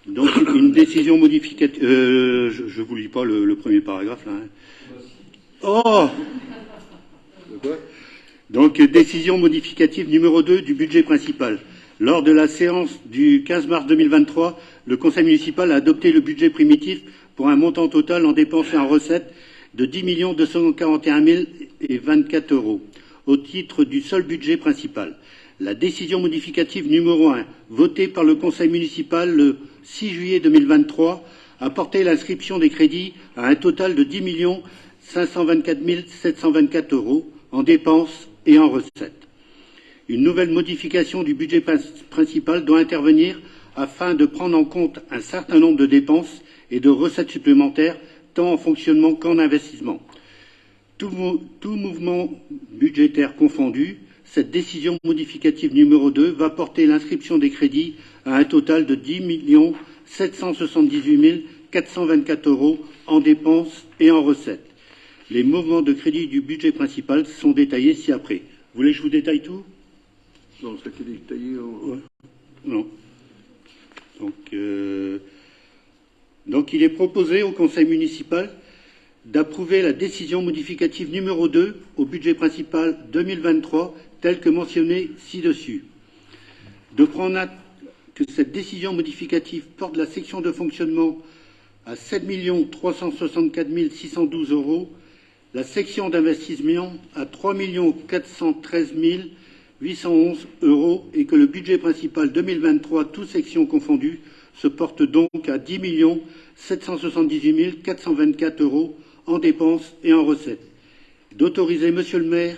donc une décision modificative. Je vous lis pas le premier paragraphe là. Hein. Oh. Donc décision modificative numéro 2 du budget principal. Lors de la séance du 15 mars 2023, le conseil municipal a adopté le budget primitif pour un montant total en dépenses et en recettes de 10 241 024 € au titre du seul budget principal. La décision modificative numéro 1, votée par le conseil municipal le 6 juillet 2023, a porté l'inscription des crédits à un total de 10 524 724 € en dépenses et en recettes. Une nouvelle modification du budget principal doit intervenir afin de prendre en compte un certain nombre de dépenses et de recettes supplémentaires, tant en fonctionnement qu'en investissement. Tout mouvement budgétaire confondu, cette décision modificative numéro 2 va porter l'inscription des crédits à un total de 10 778 424 € en dépenses et en recettes. Les mouvements de crédit du budget principal sont détaillés ci-après. Vous voulez que je vous détaille tout? Non, ça qui est détaillé. Ouais. Non. Donc, il est proposé au Conseil municipal d'approuver la décision modificative numéro 2 au budget principal 2023, telle que mentionnée ci-dessus. De prendre acte que cette décision modificative porte la section de fonctionnement à 7 364 612 €, la section d'investissement à 3 413 811 € et que le budget principal 2023, toutes sections confondues, se porte donc à 10 778 424 € en dépenses et en recettes. D'autoriser Monsieur le maire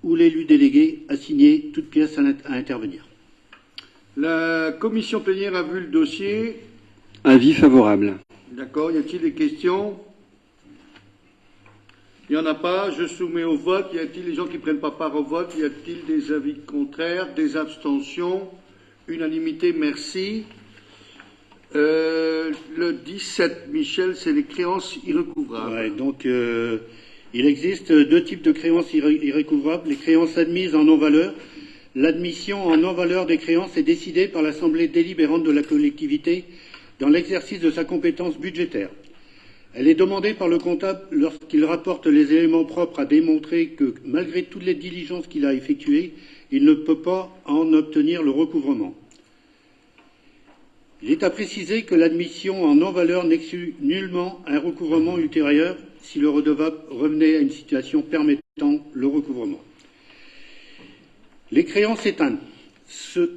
ou l'élu délégué à signer toute pièce à intervenir. La commission plénière a vu le dossier. Avis favorable. D'accord. Y a-t-il des questions? Il n'y en a pas. Je soumets au vote. Y a-t-il des gens qui ne prennent pas part au vote? Y a-t-il des avis contraires? Des abstentions? Unanimité, merci. Le 17, Michel, c'est les créances irrécouvrables. Ouais, donc, il existe deux types de créances irrécouvrables. Les créances admises en non-valeur. L'admission en non-valeur des créances est décidée par l'Assemblée délibérante de la collectivité dans l'exercice de sa compétence budgétaire. Elle est demandée par le comptable lorsqu'il rapporte les éléments propres à démontrer que, malgré toutes les diligences qu'il a effectuées, il ne peut pas en obtenir le recouvrement. Il est à préciser que l'admission en non-valeur n'exclut nullement un recouvrement ultérieur si le redevable revenait à une situation permettant le recouvrement. Les créances éteintes, ce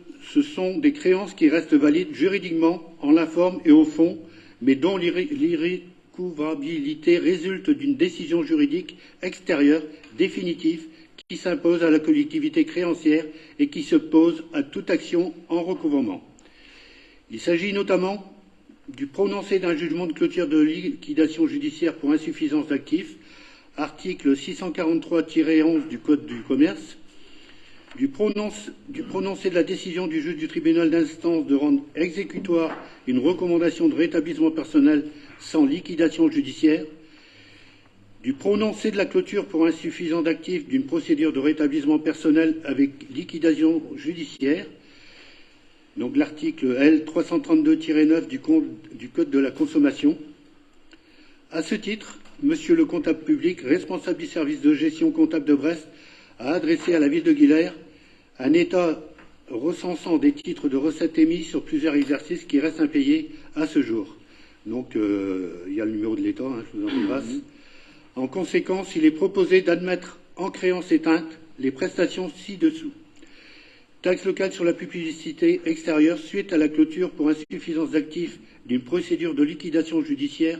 sont des créances qui restent valides juridiquement en la forme et au fond, mais dont l'irrécouvrabilité résulte d'une décision juridique extérieure définitive qui s'impose à la collectivité créancière et qui s'oppose à toute action en recouvrement. Il s'agit notamment du prononcé d'un jugement de clôture de liquidation judiciaire pour insuffisance d'actifs, article 643-11 du Code du commerce, du prononcé de la décision du juge du tribunal d'instance de rendre exécutoire une recommandation de rétablissement personnel sans liquidation judiciaire, du prononcé de la clôture pour insuffisance d'actifs d'une procédure de rétablissement personnel avec liquidation judiciaire, donc l'article L. 332-9 du Code de la consommation. À ce titre, Monsieur le comptable public, responsable du service de gestion comptable de Brest, a adressé à la ville de Guilher un état recensant des titres de recettes émis sur plusieurs exercices qui restent impayés à ce jour. Donc, il y a le numéro de l'État, je vous en prie grâce. En conséquence, il est proposé d'admettre en créance éteinte les prestations ci-dessous. Taxe locale sur la publicité extérieure suite à la clôture pour insuffisance d'actifs d'une procédure de liquidation judiciaire,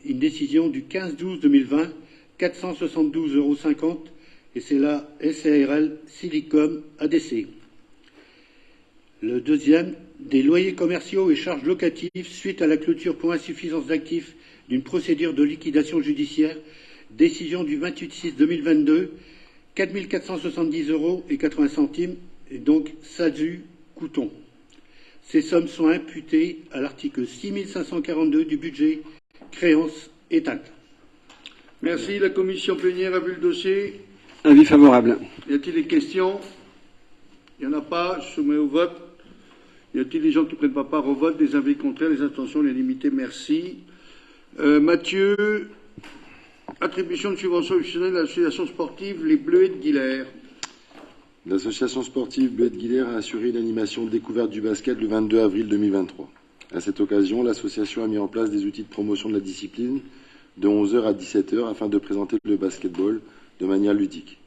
une décision du 15/12/2020, 472,50 €, et c'est la SARL Silicom ADC. Le deuxième, des loyers commerciaux et charges locatives suite à la clôture pour insuffisance d'actifs d'une procédure de liquidation judiciaire, décision du 28/6/2022, 4 470,80 €, et donc SASU Couton. Ces sommes sont imputées à l'article 6542 du budget créances éteintes. Merci. La commission plénière a vu le dossier. Avis favorable. Y a-t-il des questions? Il n'y en a pas. Je soumets au vote. Y a-t-il des gens qui ne prennent pas part au vote? Des avis contraires? Les abstentions? L'unanimité? Merci. Mathieu, attribution de subvention exceptionnelle à l'association sportive Les Bleuets de Guilher. L'association sportive Bleuets de Guilher a assuré l'animation de découverte du basket le 22 avril 2023. À cette occasion, l'association a mis en place des outils de promotion de la discipline de 11 h à 17 h afin de présenter le basketball de manière ludique.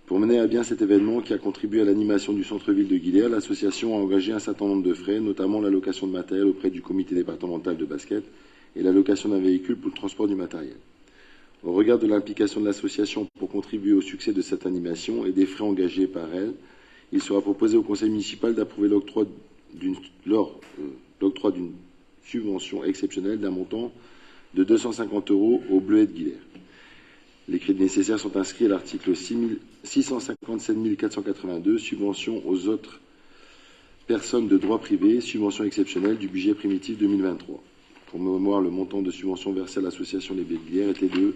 Pour mener à bien cet événement qui a contribué à l'animation du centre-ville de Guilher, l'association a engagé un certain nombre de frais, notamment la location de matériel auprès du comité départemental de basket et la location d'un véhicule pour le transport du matériel. Au regard de l'implication de l'association pour contribuer au succès de cette animation et des frais engagés par elle, il sera proposé au conseil municipal d'approuver l'octroi d'une subvention exceptionnelle d'un montant de 250 € aux Bleuets de Guilher. Les crédits nécessaires sont inscrits à l'article 657 482, subvention aux autres personnes de droit privé, subvention exceptionnelle du budget primitif 2023. Pour mémoire, le montant de subvention versé à l'association des Bleuets de Guilher était de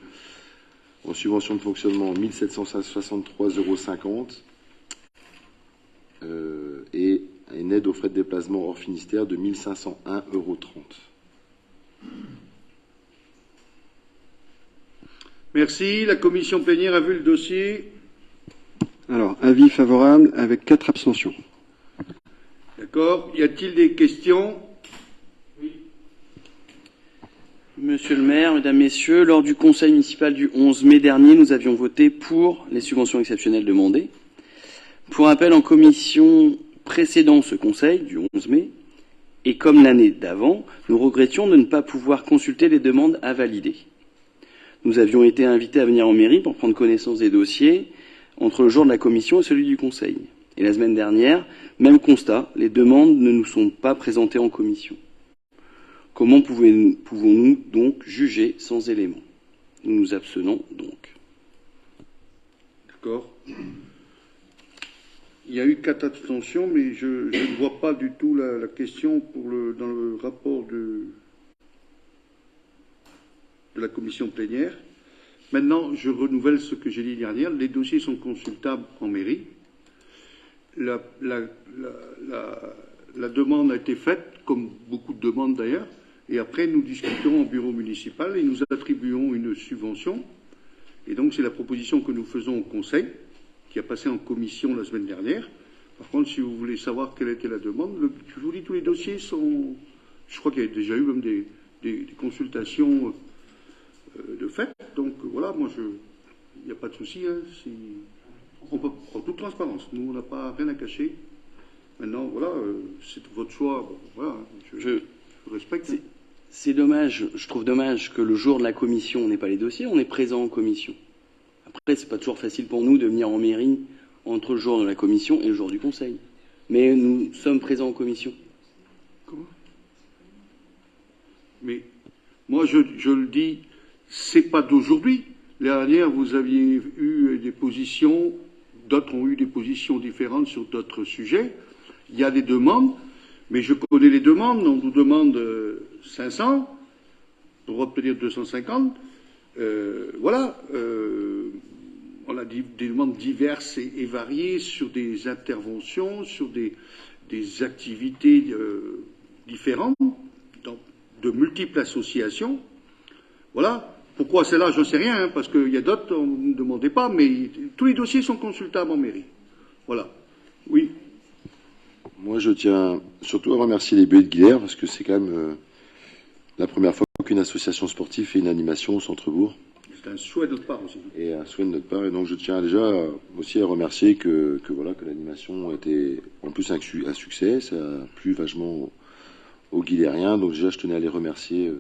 En subvention de fonctionnement, 1763,50 €. Et une aide aux frais de déplacement hors Finistère de 1501,30 €. Merci. La commission plénière a vu le dossier. Alors, avis favorable avec 4 abstentions. D'accord. Y a-t-il des questions? Monsieur le maire, mesdames, messieurs, lors du conseil municipal du 11 mai dernier, nous avions voté pour les subventions exceptionnelles demandées. Pour rappel, en commission précédant ce conseil du 11 mai, et comme l'année d'avant, nous regrettions de ne pas pouvoir consulter les demandes à valider. Nous avions été invités à venir en mairie pour prendre connaissance des dossiers entre le jour de la commission et celui du conseil. Et la semaine dernière, même constat, les demandes ne nous sont pas présentées en commission. Comment pouvons-nous donc juger sans éléments? Nous nous abstenons donc. D'accord. Il y a eu 4 abstentions, mais je ne vois pas du tout la question dans le rapport de la commission plénière. Maintenant, je renouvelle ce que j'ai dit dernière. Les dossiers sont consultables en mairie. La demande a été faite, comme beaucoup de demandes d'ailleurs, et après nous discutons en bureau municipal et nous attribuons une subvention. Et donc c'est la proposition que nous faisons au conseil, qui a passé en commission la semaine dernière. Par contre, si vous voulez savoir quelle était la demande, je vous dis, tous les dossiers sont... Je crois qu'il y a déjà eu même des consultations de fait. Donc voilà, moi, il n'y a pas de souci. Hein, on peut, en toute transparence, nous, on n'a pas rien à cacher. Maintenant, voilà, c'est votre choix. Bon, voilà, je respecte. C'est dommage, je trouve dommage que le jour de la commission, on n'ait pas les dossiers, on est présent en commission. Après, c'est pas toujours facile pour nous de venir en mairie entre le jour de la commission et le jour du conseil. Mais nous sommes présents en commission. Comment? Mais moi, je le dis, c'est pas d'aujourd'hui. L'année dernière, vous aviez eu des positions, d'autres ont eu des positions différentes sur d'autres sujets. Il y a des demandes, mais je connais les demandes. On nous demande 500 pour obtenir 250. Voilà. On a des demandes diverses et variées sur des interventions, sur des activités différentes, dans de multiples associations. Voilà. Pourquoi c'est là, je ne sais rien, hein, parce qu'il y a d'autres, on ne demandait pas, mais tous les dossiers sont consultables en mairie. Voilà. Oui. Moi, je tiens surtout à remercier les Buées de Guilher, parce que c'est quand même la première fois qu'une association sportive fait une animation au centre-bourg. C'est un souhait de notre part aussi. Et un souhait de notre part. Et donc, je tiens déjà aussi à remercier que l'animation était en plus un succès. Ça a plu vachement aux Guilhériens. Donc, déjà, je tenais à les remercier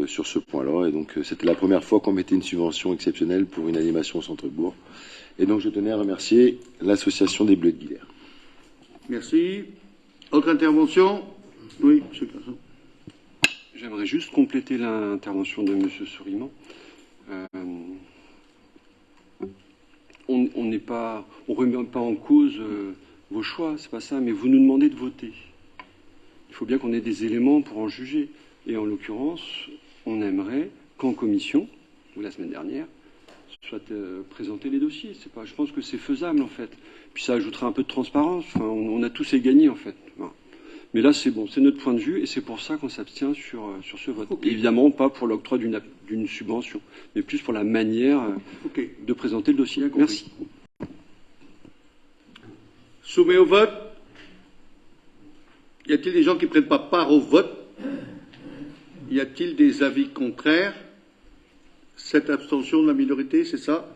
sur ce point-là. Et donc, c'était la première fois qu'on mettait une subvention exceptionnelle pour une animation au centre-bourg. Et donc, je tenais à remercier l'association des Bleus de Guilher. Merci. Autre intervention? Oui, M. Casson. J'aimerais juste compléter l'intervention de M. Souriman. On remet pas en cause vos choix, c'est pas ça, mais vous nous demandez de voter. Il faut bien qu'on ait des éléments pour en juger. Et en l'occurrence, on aimerait qu'en commission, ou la semaine dernière, soit présentés les dossiers. Je pense que c'est faisable en fait. Puis ça ajoutera un peu de transparence. Enfin, on a tous et gagné en fait. Voilà. Mais là, c'est bon, c'est notre point de vue et c'est pour ça qu'on s'abstient sur ce vote. Okay. Évidemment, pas pour l'octroi d'une subvention, mais plus pour la manière de présenter le dossier. Merci. Soumet au vote. Y a-t-il des gens qui ne prennent pas part au vote? Y a-t-il des avis contraires? Cette abstention de la minorité, c'est ça?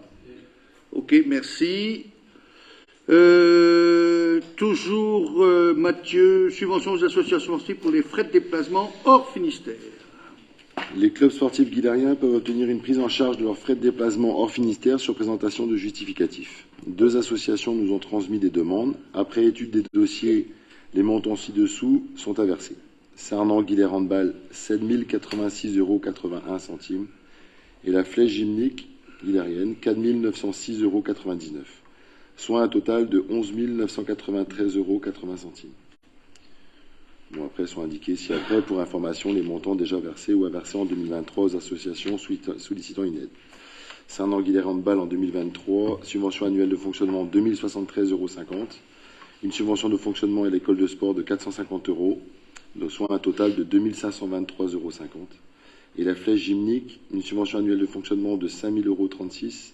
Ok, merci. Toujours Mathieu, subvention aux associations sportives pour les frais de déplacement hors Finistère. Les clubs sportifs guilhériens peuvent obtenir une prise en charge de leurs frais de déplacement hors Finistère sur présentation de justificatifs. 2 associations nous ont transmis des demandes. Après étude des dossiers, les montants ci-dessous sont à verser. Sarnan Guilher Handball, 7 086,81 €. Et la flèche gymnique guilhérienne, 4 906,99 €. Soit un total de 11 993,80 €. Bon, après, sont indiqués ci-après, pour information, les montants déjà versés ou à verser en 2023 aux associations sollicitant une aide. Saint-Anguillère Handball en 2023, subvention annuelle de fonctionnement 2073,50 €, une subvention de fonctionnement à l'école de sport de 450 €, soit un total de 2523,50 €. Et la flèche gymnique, une subvention annuelle de fonctionnement de 5 036 €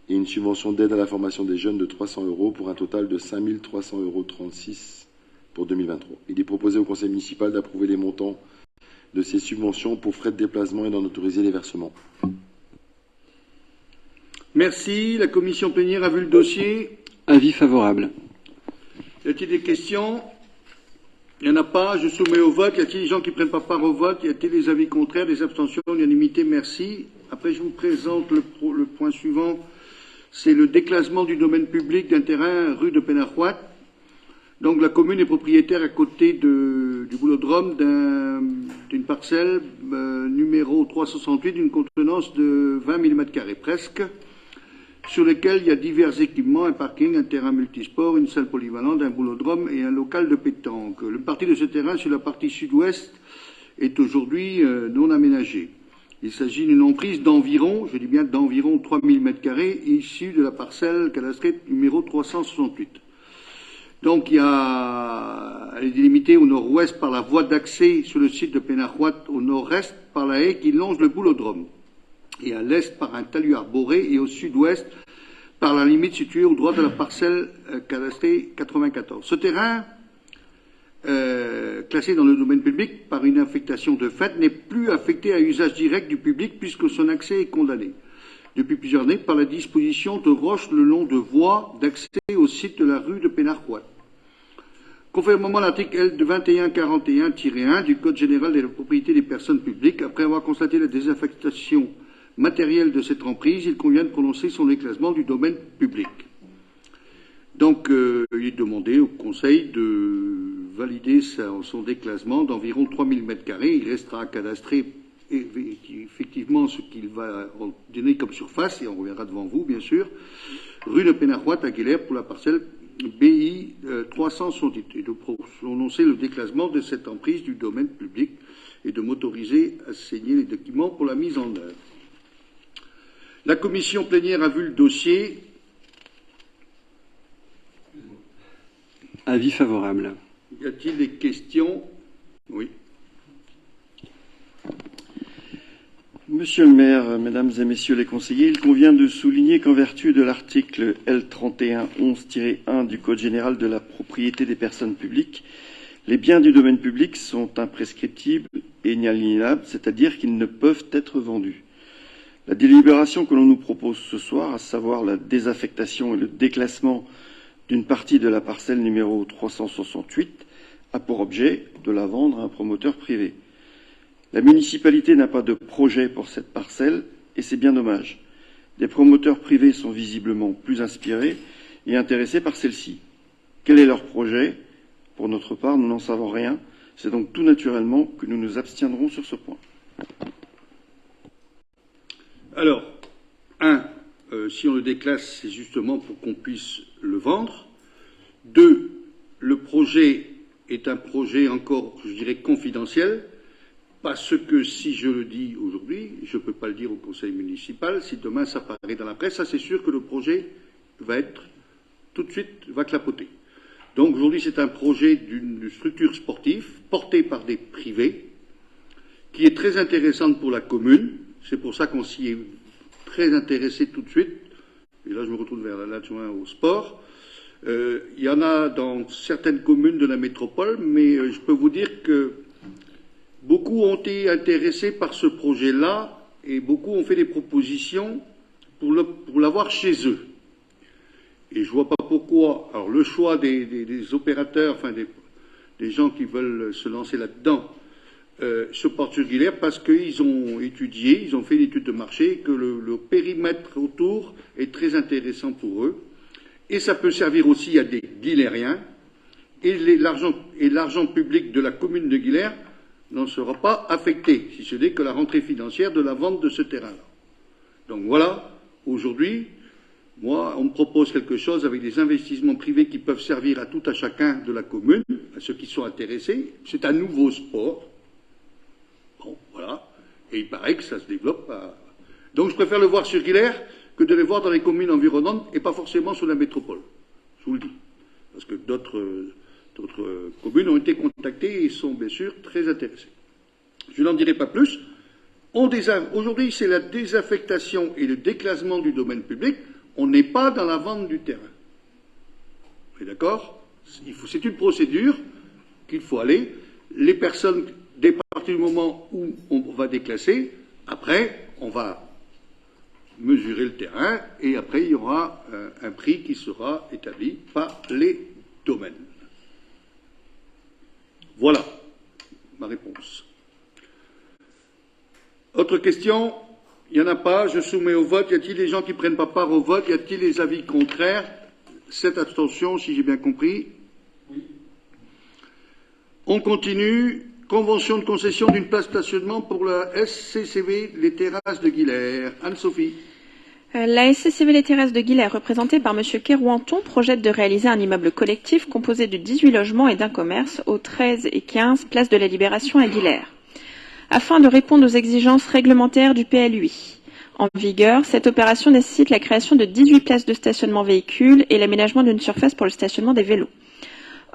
et une subvention d'aide à la formation des jeunes de 300 € pour un total de 5 300,36 € pour 2023. Il est proposé au conseil municipal d'approuver les montants de ces subventions pour frais de déplacement et d'en autoriser les versements. Merci. La commission plénière a vu le dossier. Avis favorable. Y a-t-il des questions? Il n'y en a pas. Je soumets au vote. Y a-t-il des gens qui ne prennent pas part au vote? Y a-t-il des avis contraires, des abstentions? Unanimité, merci. Après, je vous présente le point suivant. C'est le déclassement du domaine public d'un terrain rue de Pénarouat. Donc la commune est propriétaire à côté du boulodrome d'une parcelle numéro 368 d'une contenance de 20 mm² presque, sur lesquels il y a divers équipements, un parking, un terrain multisport, une salle polyvalente, un boulodrome et un local de pétanque. Le parti de ce terrain sur la partie sud-ouest est aujourd'hui non aménagé. Il s'agit d'une emprise d'environ, je dis bien d'environ 3000 m² issue de la parcelle cadastrée numéro 368. Donc, elle est délimitée au nord-ouest par la voie d'accès sur le site de Pénarouat, au nord-est par la haie qui longe le boulodrome, et à l'est par un talus arboré, et au sud-ouest par la limite située au droit de la parcelle cadastrée 94. Ce terrain, classé dans le domaine public par une affectation de fait, n'est plus affecté à usage direct du public puisque son accès est condamné depuis plusieurs années par la disposition de roches le long de voies d'accès au site de la rue de Pénarouat. Conformément à l'article L 2141-1 du Code général de la propriété des personnes publiques, après avoir constaté la désaffectation matérielle de cette emprise, il convient de prononcer son déclassement du domaine public. Donc, il est demandé au Conseil de valider son déclassement d'environ 3000 m². Il restera à cadastrer effectivement ce qu'il va en donner comme surface, et on reviendra devant vous, bien sûr, rue de Pénarouat à Guélère pour la parcelle BI 368, et de prononcer le déclassement de cette emprise du domaine public et de m'autoriser à signer les documents pour la mise en œuvre. La commission plénière a vu le dossier. Avis favorable. Y a-t-il des questions? Oui. Monsieur le maire, mesdames et messieurs les conseillers, il convient de souligner qu'en vertu de l'article L3111-1 du Code général de la propriété des personnes publiques, les biens du domaine public sont imprescriptibles et inaliénables, c'est-à-dire qu'ils ne peuvent être vendus. La délibération que l'on nous propose ce soir, à savoir la désaffectation et le déclassement d'une partie de la parcelle numéro 368, a pour objet de la vendre à un promoteur privé. La municipalité n'a pas de projet pour cette parcelle et c'est bien dommage. Des promoteurs privés sont visiblement plus inspirés et intéressés par celle-ci. Quel est leur projet? Pour notre part, nous n'en savons rien. C'est donc tout naturellement que nous nous abstiendrons sur ce point. Alors, si on le déclasse, c'est justement pour qu'on puisse le vendre. 2, le projet est un projet encore, je dirais, confidentiel, parce que si je le dis aujourd'hui, je ne peux pas le dire au conseil municipal. Si demain ça paraît dans la presse, ça c'est sûr que le projet va être tout de suite va clapoter. Donc aujourd'hui, c'est un projet d'une structure sportive portée par des privés, qui est très intéressante pour la commune. C'est pour ça qu'on s'y est très intéressé tout de suite. Et là, je me retrouve vers l'adjoint au sport. Il y en a dans certaines communes de la métropole, mais je peux vous dire que beaucoup ont été intéressés par ce projet-là et beaucoup ont fait des propositions pour l'avoir chez eux. Et je ne vois pas pourquoi. Alors, le choix des opérateurs, enfin des gens qui veulent se lancer là-dedans, se porte sur Guillère parce qu'ils ont étudié, ils ont fait une étude de marché, que le périmètre autour est très intéressant pour eux. Et ça peut servir aussi à des Guilériens. Et l'argent public de la commune de Guillère n'en sera pas affecté, si ce n'est que la rentrée financière de la vente de ce terrain-là. Donc voilà, aujourd'hui, moi, on me propose quelque chose avec des investissements privés qui peuvent servir à tout à chacun de la commune, à ceux qui sont intéressés. C'est un nouveau sport. Bon, voilà. Et il paraît que ça se développe Donc je préfère le voir sur Guilher que de les voir dans les communes environnantes et pas forcément sur la métropole. Je vous le dis. Parce que d'autres communes ont été contactées et sont bien sûr très intéressées. Je n'en dirai pas plus. Aujourd'hui, c'est la désaffectation et le déclassement du domaine public. On n'est pas dans la vente du terrain. Vous êtes d'accord? C'est une procédure qu'il faut aller. Les personnes, dès partir du moment où on va déclasser, après, on va mesurer le terrain et après, il y aura un prix qui sera établi par les domaines. Voilà ma réponse. Autre question? Il n'y en a pas. Je soumets au vote. Y a-t-il des gens qui ne prennent pas part au vote? Y a-t-il des avis contraires? 7 abstentions, si j'ai bien compris. Oui. On continue. Convention de concession d'une place de stationnement pour la SCCV Les Terrasses de Guilher. Anne-Sophie. La SCCV Les Terrasses de Guilher, représentée par M. Kerouanton, projette de réaliser un immeuble collectif composé de 18 logements et d'un commerce aux 13 et 15 places de la Libération à Guilher. Afin de répondre aux exigences réglementaires du PLUI en vigueur, cette opération nécessite la création de 18 places de stationnement véhicules et l'aménagement d'une surface pour le stationnement des vélos.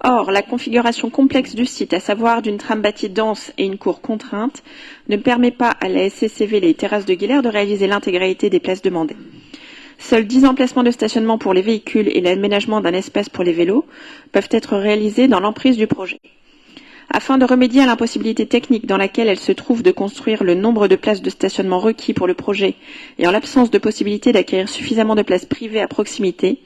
Or, la configuration complexe du site, à savoir d'une trame bâtie dense et une cour contrainte, ne permet pas à la SCCV Les Terrasses de Guilher de réaliser l'intégralité des places demandées. Seuls 10 emplacements de stationnement pour les véhicules et l'aménagement d'un espace pour les vélos peuvent être réalisés dans l'emprise du projet. Afin de remédier à l'impossibilité technique dans laquelle elle se trouve de construire le nombre de places de stationnement requis pour le projet et en l'absence de possibilité d'acquérir suffisamment de places privées à proximité,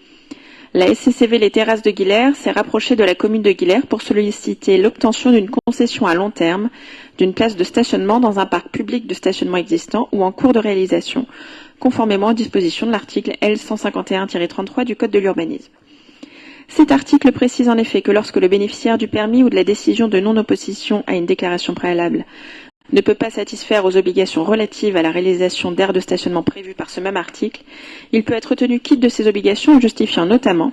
la SCCV Les Terrasses de Guilher s'est rapprochée de la commune de Guilher pour solliciter l'obtention d'une concession à long terme d'une place de stationnement dans un parc public de stationnement existant ou en cours de réalisation, conformément aux dispositions de l'article L151-33 du Code de l'urbanisme. Cet article précise en effet que lorsque le bénéficiaire du permis ou de la décision de non-opposition à une déclaration préalable ne peut pas satisfaire aux obligations relatives à la réalisation d'aires de stationnement prévues par ce même article, il peut être tenu quitte de ces obligations en justifiant notamment,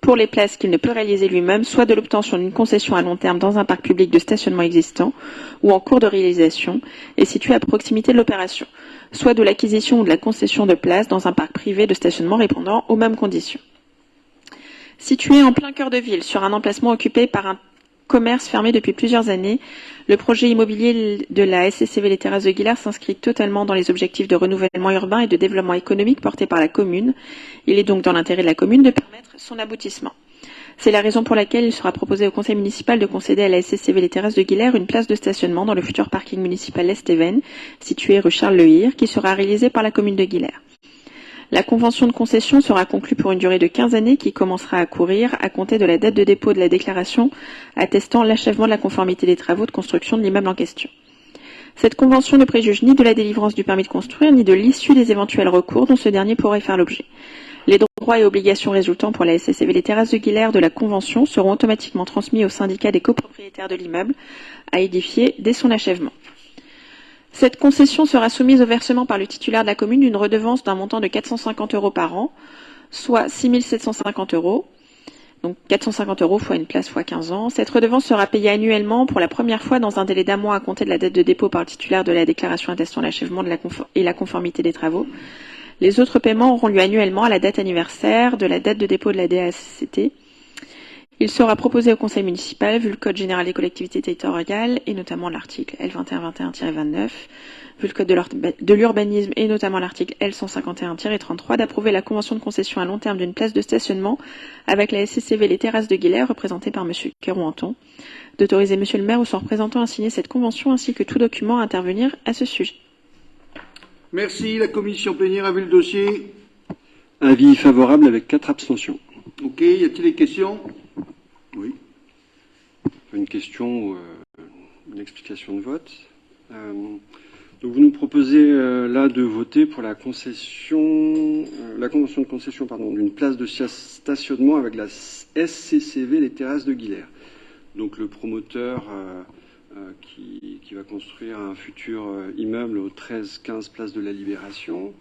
pour les places qu'il ne peut réaliser lui-même, soit de l'obtention d'une concession à long terme dans un parc public de stationnement existant ou en cours de réalisation et situé à proximité de l'opération, soit de l'acquisition ou de la concession de places dans un parc privé de stationnement répondant aux mêmes conditions. Situé en plein cœur de ville, sur un emplacement occupé par un commerce fermé depuis plusieurs années, le projet immobilier de la SCCV Les Terrasses de Guilher s'inscrit totalement dans les objectifs de renouvellement urbain et de développement économique portés par la commune. Il est donc dans l'intérêt de la commune de permettre son aboutissement. C'est la raison pour laquelle il sera proposé au conseil municipal de concéder à la SCCV Les Terrasses de Guilher une place de stationnement dans le futur parking municipal l'Estéven, situé rue Charles Le Hir, qui sera réalisé par la commune de Guilher. La convention de concession sera conclue pour une durée de 15 années qui commencera à courir à compter de la date de dépôt de la déclaration attestant l'achèvement de la conformité des travaux de construction de l'immeuble en question. Cette convention ne préjuge ni de la délivrance du permis de construire ni de l'issue des éventuels recours dont ce dernier pourrait faire l'objet. Les droits et obligations résultant pour la SCCV Les Terrasses de Guilher de la convention seront automatiquement transmis au syndicat des copropriétaires de l'immeuble à édifier dès son achèvement. Cette concession sera soumise au versement par le titulaire de la commune d'une redevance d'un montant de 450 € par an, soit 6 750 €. Donc 450 € fois une place fois 15 ans. Cette redevance sera payée annuellement pour la première fois dans un délai d'un mois à compter de la date de dépôt par le titulaire de la déclaration attestant l'achèvement et la conformité des travaux. Les autres paiements auront lieu annuellement à la date anniversaire de la date de dépôt de la DACT. Il sera proposé au conseil municipal, vu le Code général des collectivités territoriales, et notamment l'article L2121-29, vu le Code de l'urbanisme, et notamment l'article L151-33, d'approuver la convention de concession à long terme d'une place de stationnement avec la SCCV Les Terrasses de Guilher, représentée par M. Kerouanton, d'autoriser M. le maire ou son représentant à signer cette convention, ainsi que tout document à intervenir à ce sujet. Merci. La commission plénière a vu le dossier. Avis favorable avec 4 abstentions. Ok. Y a-t-il des questions? Oui. Une question ou une explication de vote. Donc vous nous proposez là de voter pour la concession, la convention de concession d'une place de stationnement avec la SCCV Les Terrasses de Guilher. Donc le promoteur qui va construire un futur immeuble aux 13-15 places de la Libération,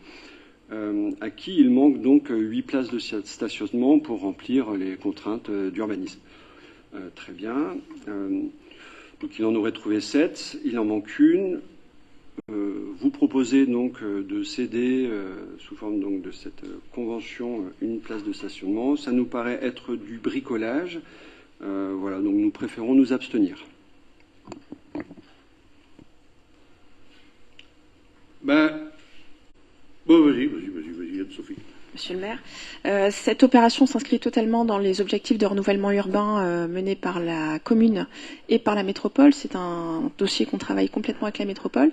à qui il manque donc 8 places de stationnement pour remplir les contraintes d'urbanisme. Très bien. Donc il en aurait trouvé 7, il en manque une. vous proposer donc de céder sous forme donc de cette convention une place de stationnement. Ça nous paraît être du bricolage. Voilà, donc nous préférons nous abstenir. Vas-y, Anne-Sophie. Monsieur le maire, cette opération s'inscrit totalement dans les objectifs de renouvellement urbain menés par la commune et par la métropole. C'est un dossier qu'on travaille complètement avec la métropole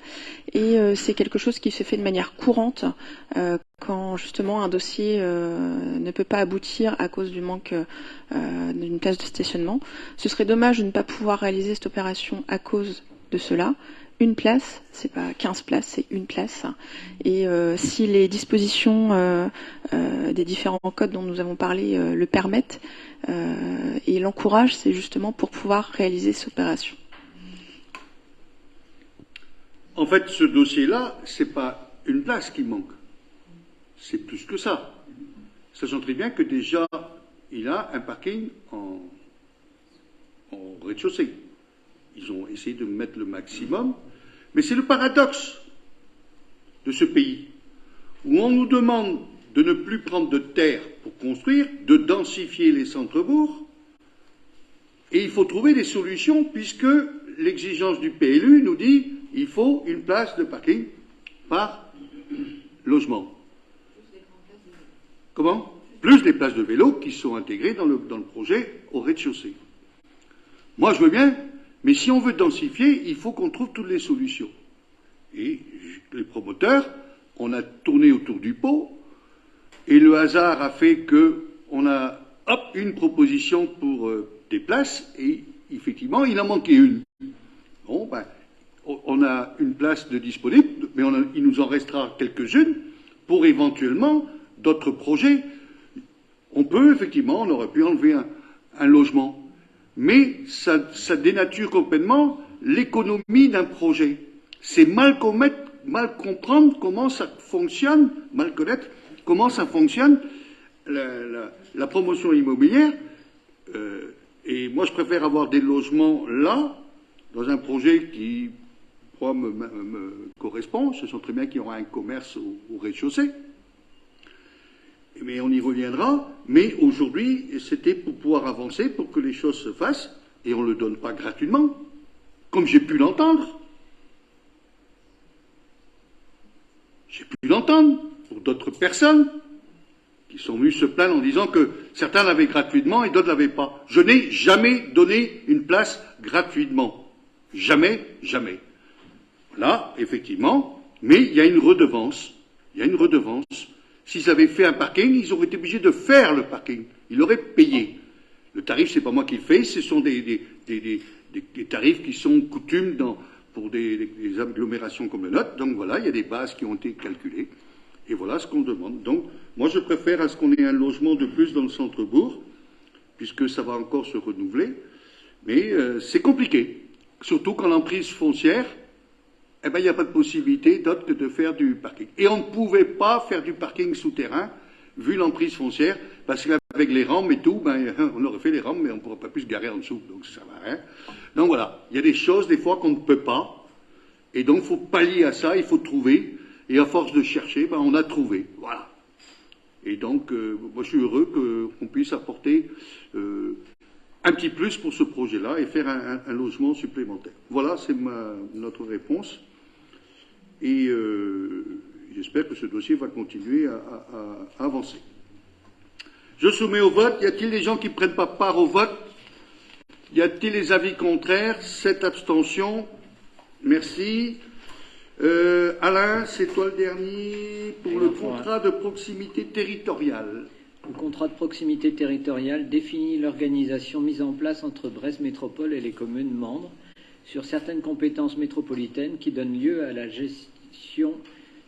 et c'est quelque chose qui se fait de manière courante quand justement un dossier ne peut pas aboutir à cause du manque d'une place de stationnement. Ce serait dommage de ne pas pouvoir réaliser cette opération à cause de cela. Une place, c'est pas 15 places, c'est une place. Et si les dispositions des différents codes dont nous avons parlé le permettent et l'encouragent, c'est justement pour pouvoir réaliser cette opération. En fait, ce dossier-là, c'est pas une place qui manque. C'est plus que ça. Sachant très bien que déjà, il a un parking en rez-de-chaussée. Ils ont essayé de mettre le maximum. Mais c'est le paradoxe de ce pays, où on nous demande de ne plus prendre de terre pour construire, de densifier les centres-bourgs, et il faut trouver des solutions, puisque l'exigence du PLU nous dit qu'il faut une place de parking par logement. Comment? Plus les places de vélo qui sont intégrées dans le projet au rez-de-chaussée. Moi, je veux bien. Mais si on veut densifier, il faut qu'on trouve toutes les solutions. Et les promoteurs, on a tourné autour du pot, et le hasard a fait qu'on a, une proposition pour des places, et effectivement, il en manquait une. Bon, on a une place de disponible, mais il nous en restera quelques-unes pour éventuellement d'autres projets. On aurait pu enlever un logement. Mais ça dénature complètement l'économie d'un projet. C'est mal comprendre comment ça fonctionne, mal connaître comment ça fonctionne la promotion immobilière. Et moi, je préfère avoir des logements là, dans un projet qui, moi, me correspond. Je sens très bien qu'il y aura un commerce au rez-de-chaussée. Mais on y reviendra. Mais aujourd'hui, c'était pour pouvoir avancer, pour que les choses se fassent, et on ne le donne pas gratuitement, comme j'ai pu l'entendre. J'ai pu l'entendre pour d'autres personnes qui sont venues se plaindre en disant que certains l'avaient gratuitement et d'autres ne l'avaient pas. Je n'ai jamais donné une place gratuitement. Jamais, jamais. Là, effectivement, mais il y a une redevance. Il y a une redevance. S'ils avaient fait un parking, ils auraient été obligés de faire le parking. Ils l'auraient payé. Le tarif, c'est pas moi qui le fais, ce sont des tarifs qui sont coutumes pour des agglomérations comme le nôtre. Donc voilà, il y a des bases qui ont été calculées. Et voilà ce qu'on demande. Donc, moi, je préfère à ce qu'on ait un logement de plus dans le centre-bourg, puisque ça va encore se renouveler. Mais c'est compliqué. Surtout quand l'emprise foncière, il n'y a pas de possibilité d'autre que de faire du parking. Et on ne pouvait pas faire du parking souterrain, vu l'emprise foncière, parce qu'avec les rampes et tout, on aurait fait les rampes, mais on ne pourrait pas plus se garer en dessous, donc ça ne sert à rien. Donc voilà, il y a des choses, des fois, qu'on ne peut pas, et donc il faut pallier à ça, il faut trouver, et à force de chercher, on a trouvé, voilà. Et donc, moi je suis heureux qu'on puisse apporter un petit plus pour ce projet-là, et faire un logement supplémentaire. Voilà, c'est notre réponse. Et j'espère que ce dossier va continuer à avancer. Je soumets au vote. Y a-t-il des gens qui ne prennent pas part au vote? Y a-t-il des avis contraires? 7 abstentions. Merci. Alain, c'est toi le dernier pour le contrat de proximité territoriale. Le contrat de proximité territoriale définit l'organisation mise en place entre Brest Métropole et les communes membres sur certaines compétences métropolitaines qui donnent lieu à la gestion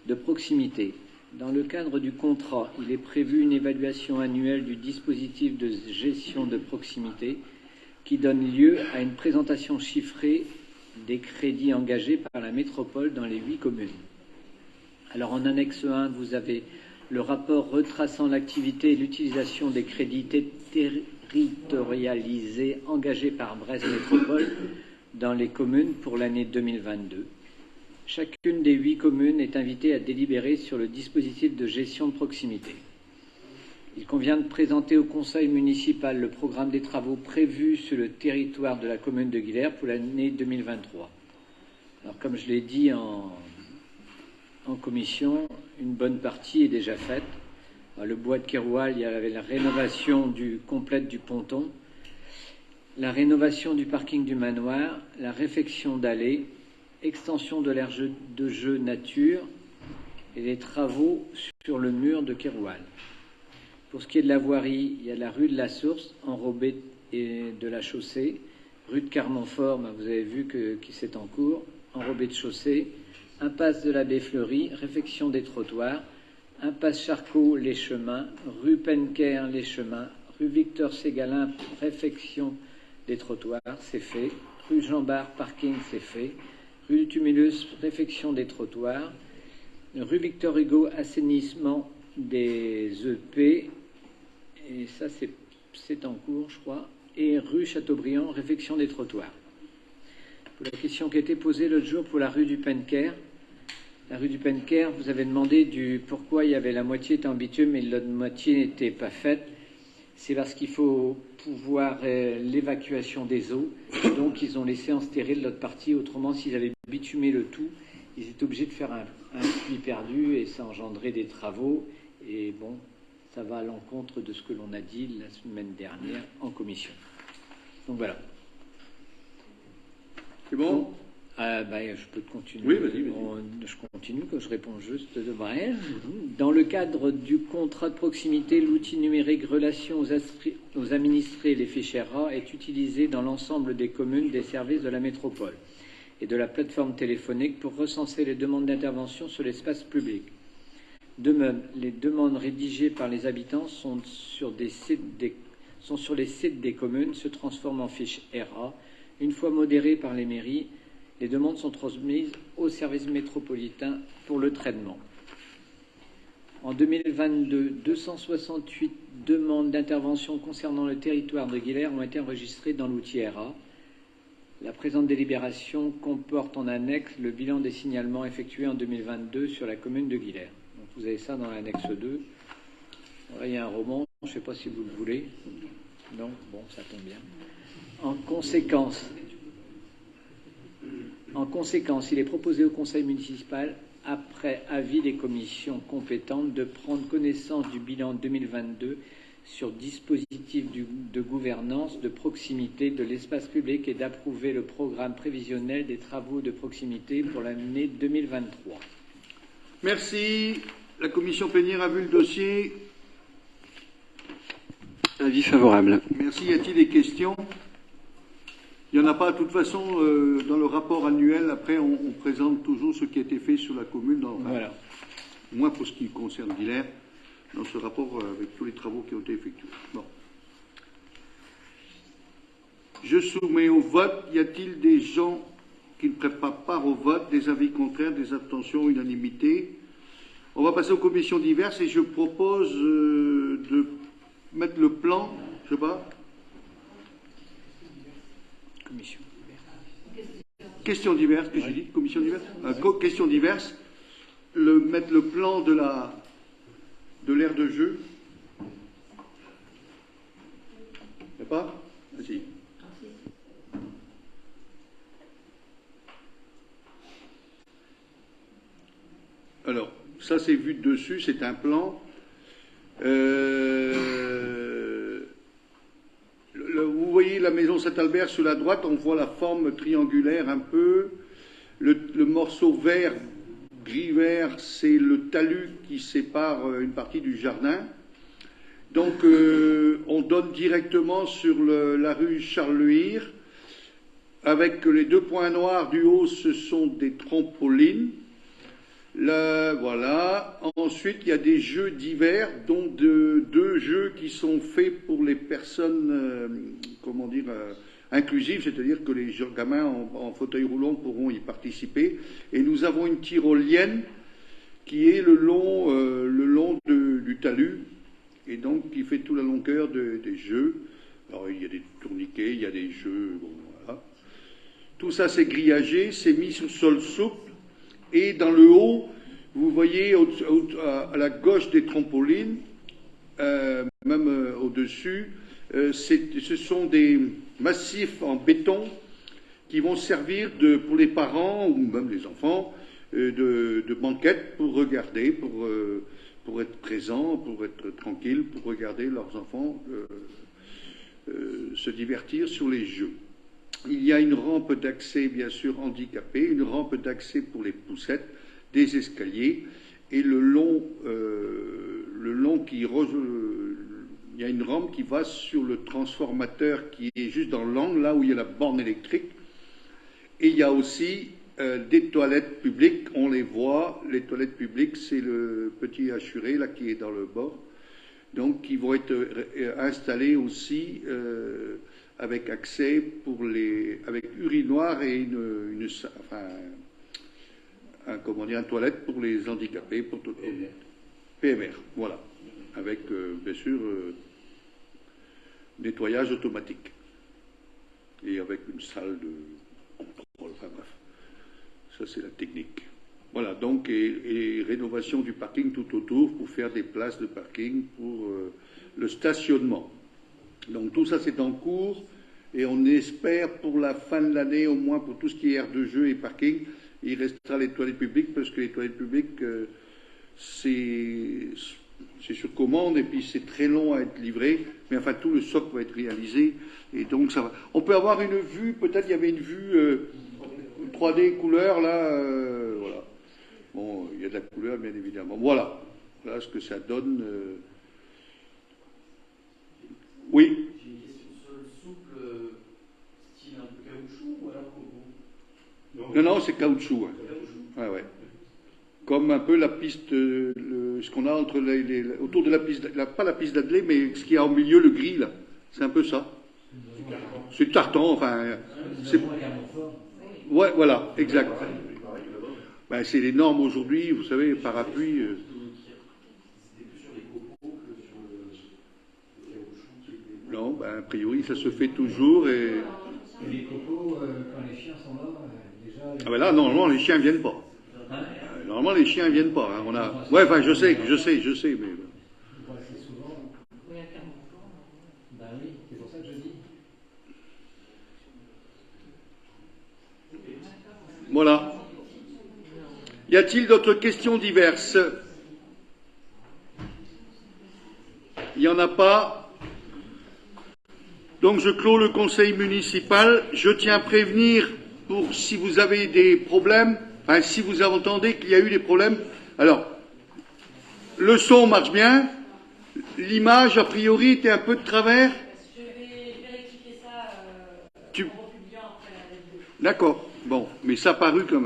de proximité. Dans le cadre du contrat, il est prévu une évaluation annuelle du dispositif de gestion de proximité qui donne lieu à une présentation chiffrée des crédits engagés par la métropole dans les 8 communes. Alors en annexe 1, vous avez le rapport retraçant l'activité et l'utilisation des crédits territorialisés engagés par Brest Métropole dans les communes pour l'année 2022. Chacune des 8 communes est invitée à délibérer sur le dispositif de gestion de proximité. Il convient de présenter au conseil municipal le programme des travaux prévus sur le territoire de la commune de Guilher pour l'année 2023. Alors, comme je l'ai dit en commission, une bonne partie est déjà faite. Le bois de Keroual, il y avait la rénovation complète du ponton, la rénovation du parking du manoir, la réfection d'allées, extension de l'aire de jeu nature et les travaux sur le mur de Keroual. Pour ce qui est de la voirie, il y a la rue de la Source, enrobée de la chaussée, rue de Carmonfort, vous avez vu que c'est en cours, enrobée de chaussée, impasse de l'abbé Fleury, réfection des trottoirs, impasse Charcot, les chemins, rue Penker, les chemins, rue Victor Ségalin, réfection des trottoirs, c'est fait, rue Jean Bart, parking, c'est fait, rue du Tumulus, réfection des trottoirs, rue Victor Hugo, assainissement des EP, et ça c'est en cours, je crois, et rue Chateaubriand, réfection des trottoirs. Pour la question qui a été posée l'autre jour pour la rue du Penker, vous avez demandé pourquoi il y avait la moitié était en bitume et l'autre moitié n'était pas faite. C'est parce qu'il faut pouvoir l'évacuation des eaux. Donc ils ont laissé en stérile l'autre partie. Autrement, s'ils avaient bitumé le tout, ils étaient obligés de faire un puits perdu et ça engendrait des travaux. Et bon, ça va à l'encontre de ce que l'on a dit la semaine dernière en commission. Donc voilà. C'est bon? Je peux continuer. Oui, vas-y. Je continue, que je réponds juste de bref. Dans le cadre du contrat de proximité, l'outil numérique relation aux administrés, les fichiers RA, est utilisé dans l'ensemble des communes des services de la métropole et de la plateforme téléphonique pour recenser les demandes d'intervention sur l'espace public. De même, les demandes rédigées par les habitants sont sur les sites des communes, se transforment en fiches RA. Une fois modérées par les mairies, les demandes sont transmises au service métropolitain pour le traitement. En 2022, 268 demandes d'intervention concernant le territoire de Guilher ont été enregistrées dans l'outil RA. La présente délibération comporte en annexe le bilan des signalements effectués en 2022 sur la commune de Guilher. Donc vous avez ça dans l'annexe 2. Là, il y a un roman, je ne sais pas si vous le voulez. Non, bon, ça tombe bien. En conséquence, il est proposé au conseil municipal, après avis des commissions compétentes, de prendre connaissance du bilan 2022 sur dispositif de gouvernance de proximité de l'espace public et d'approuver le programme prévisionnel des travaux de proximité pour l'année 2023. Merci. La commission plénière a vu le dossier. Avis favorable. Merci. Y a-t-il des questions? Il n'y en a pas. De toute façon, dans le rapport annuel, après, on présente toujours ce qui a été fait sur la commune, voilà. Moins pour ce qui concerne Guilher, dans ce rapport avec tous les travaux qui ont été effectués. Bon. Je soumets au vote. Y a-t-il des gens qui ne prennent pas part au vote, des avis contraires, des abstentions, unanimité? On va passer aux commissions diverses et je propose de mettre le plan, je sais pas. Commission. Questions diverses, que j'ai dit, commission diverse. Questions diverses. Mettre le plan de l'aire de jeu. Il n'y a pas? Vas-y. Alors, ça c'est vu de dessus, c'est un plan. Vous voyez la maison Saint-Albert sur la droite, on voit la forme triangulaire un peu. Le morceau vert, gris-vert, c'est le talus qui sépare une partie du jardin. Donc on donne directement sur la rue Charles-Lehir. Avec les deux points noirs du haut, ce sont des trampolines. Voilà. Ensuite, il y a des jeux d'hiver, dont deux jeux qui sont faits pour les personnes, inclusives, c'est-à-dire que les gamins en fauteuil roulant pourront y participer. Et nous avons une tyrolienne qui est le long du talus, et donc qui fait toute la longueur des jeux. Alors, il y a des tourniquets, il y a des jeux, bon, voilà. Tout ça, c'est grillagé, c'est mis sous sol souple. Et dans le haut, vous voyez à la gauche des trampolines, même au-dessus, ce sont des massifs en béton qui vont servir pour les parents ou même les enfants de banquette pour regarder, pour être présents, pour être tranquilles, pour regarder leurs enfants se divertir sur les jeux. Il y a une rampe d'accès, bien sûr, handicapée, une rampe d'accès pour les poussettes, des escaliers, et il y a une rampe qui va sur le transformateur qui est juste dans l'angle, là où il y a la borne électrique. Et il y a aussi des toilettes publiques, on les voit, les toilettes publiques, c'est le petit hachuré là qui est dans le bord, donc qui vont être installés aussi avec accès avec urinoir et une toilette pour les handicapés, pour tout, PMR, voilà, avec bien sûr nettoyage automatique et avec une salle de contrôle, enfin bref, ça c'est la technique. Voilà, donc, et rénovation du parking tout autour pour faire des places de parking pour le stationnement. Donc tout ça c'est en cours et on espère pour la fin de l'année, au moins pour tout ce qui est aire de jeu et parking, il restera les toilettes publiques parce que les toilettes publiques c'est sur commande et puis c'est très long à être livré, mais enfin tout le socle va être réalisé et donc ça va. On peut avoir une vue, peut-être il y avait une vue 3D couleur là, voilà. Bon, il y a de la couleur bien évidemment. Voilà ce que ça donne. Oui. J'ai une question sur le souple, style un peu caoutchouc ou alors Non, c'est caoutchouc. Ouais. Ouais. Comme un peu la piste, ce qu'on a entre autour de la piste, pas la piste d'Adelaide, mais ce qu'il y a au milieu, le gris là. C'est un peu ça. C'est tartan, enfin. Ouais, voilà, exact. Ben, c'est les normes aujourd'hui, vous savez, parapluie. Non, ben, a priori, ça se fait toujours et les cocos, quand les chiens sont là, déjà. Ah ben là, normalement, les chiens viennent pas. Normalement, les chiens viennent pas. Hein. On a. Ouais, enfin, je sais, mais. C'est souvent. Ben oui, c'est pour ça que je dis. Voilà. Y a-t-il d'autres questions diverses? Il n'y en a pas. Donc je clôt le conseil municipal. Je tiens à prévenir pour si vous avez des problèmes, enfin, si vous entendez qu'il y a eu des problèmes. Alors, le son marche bien. L'image, a priori, était un peu de travers. Je vais vérifier ça en republiant après la lettre. D'accord. Bon, mais ça a paru quand même.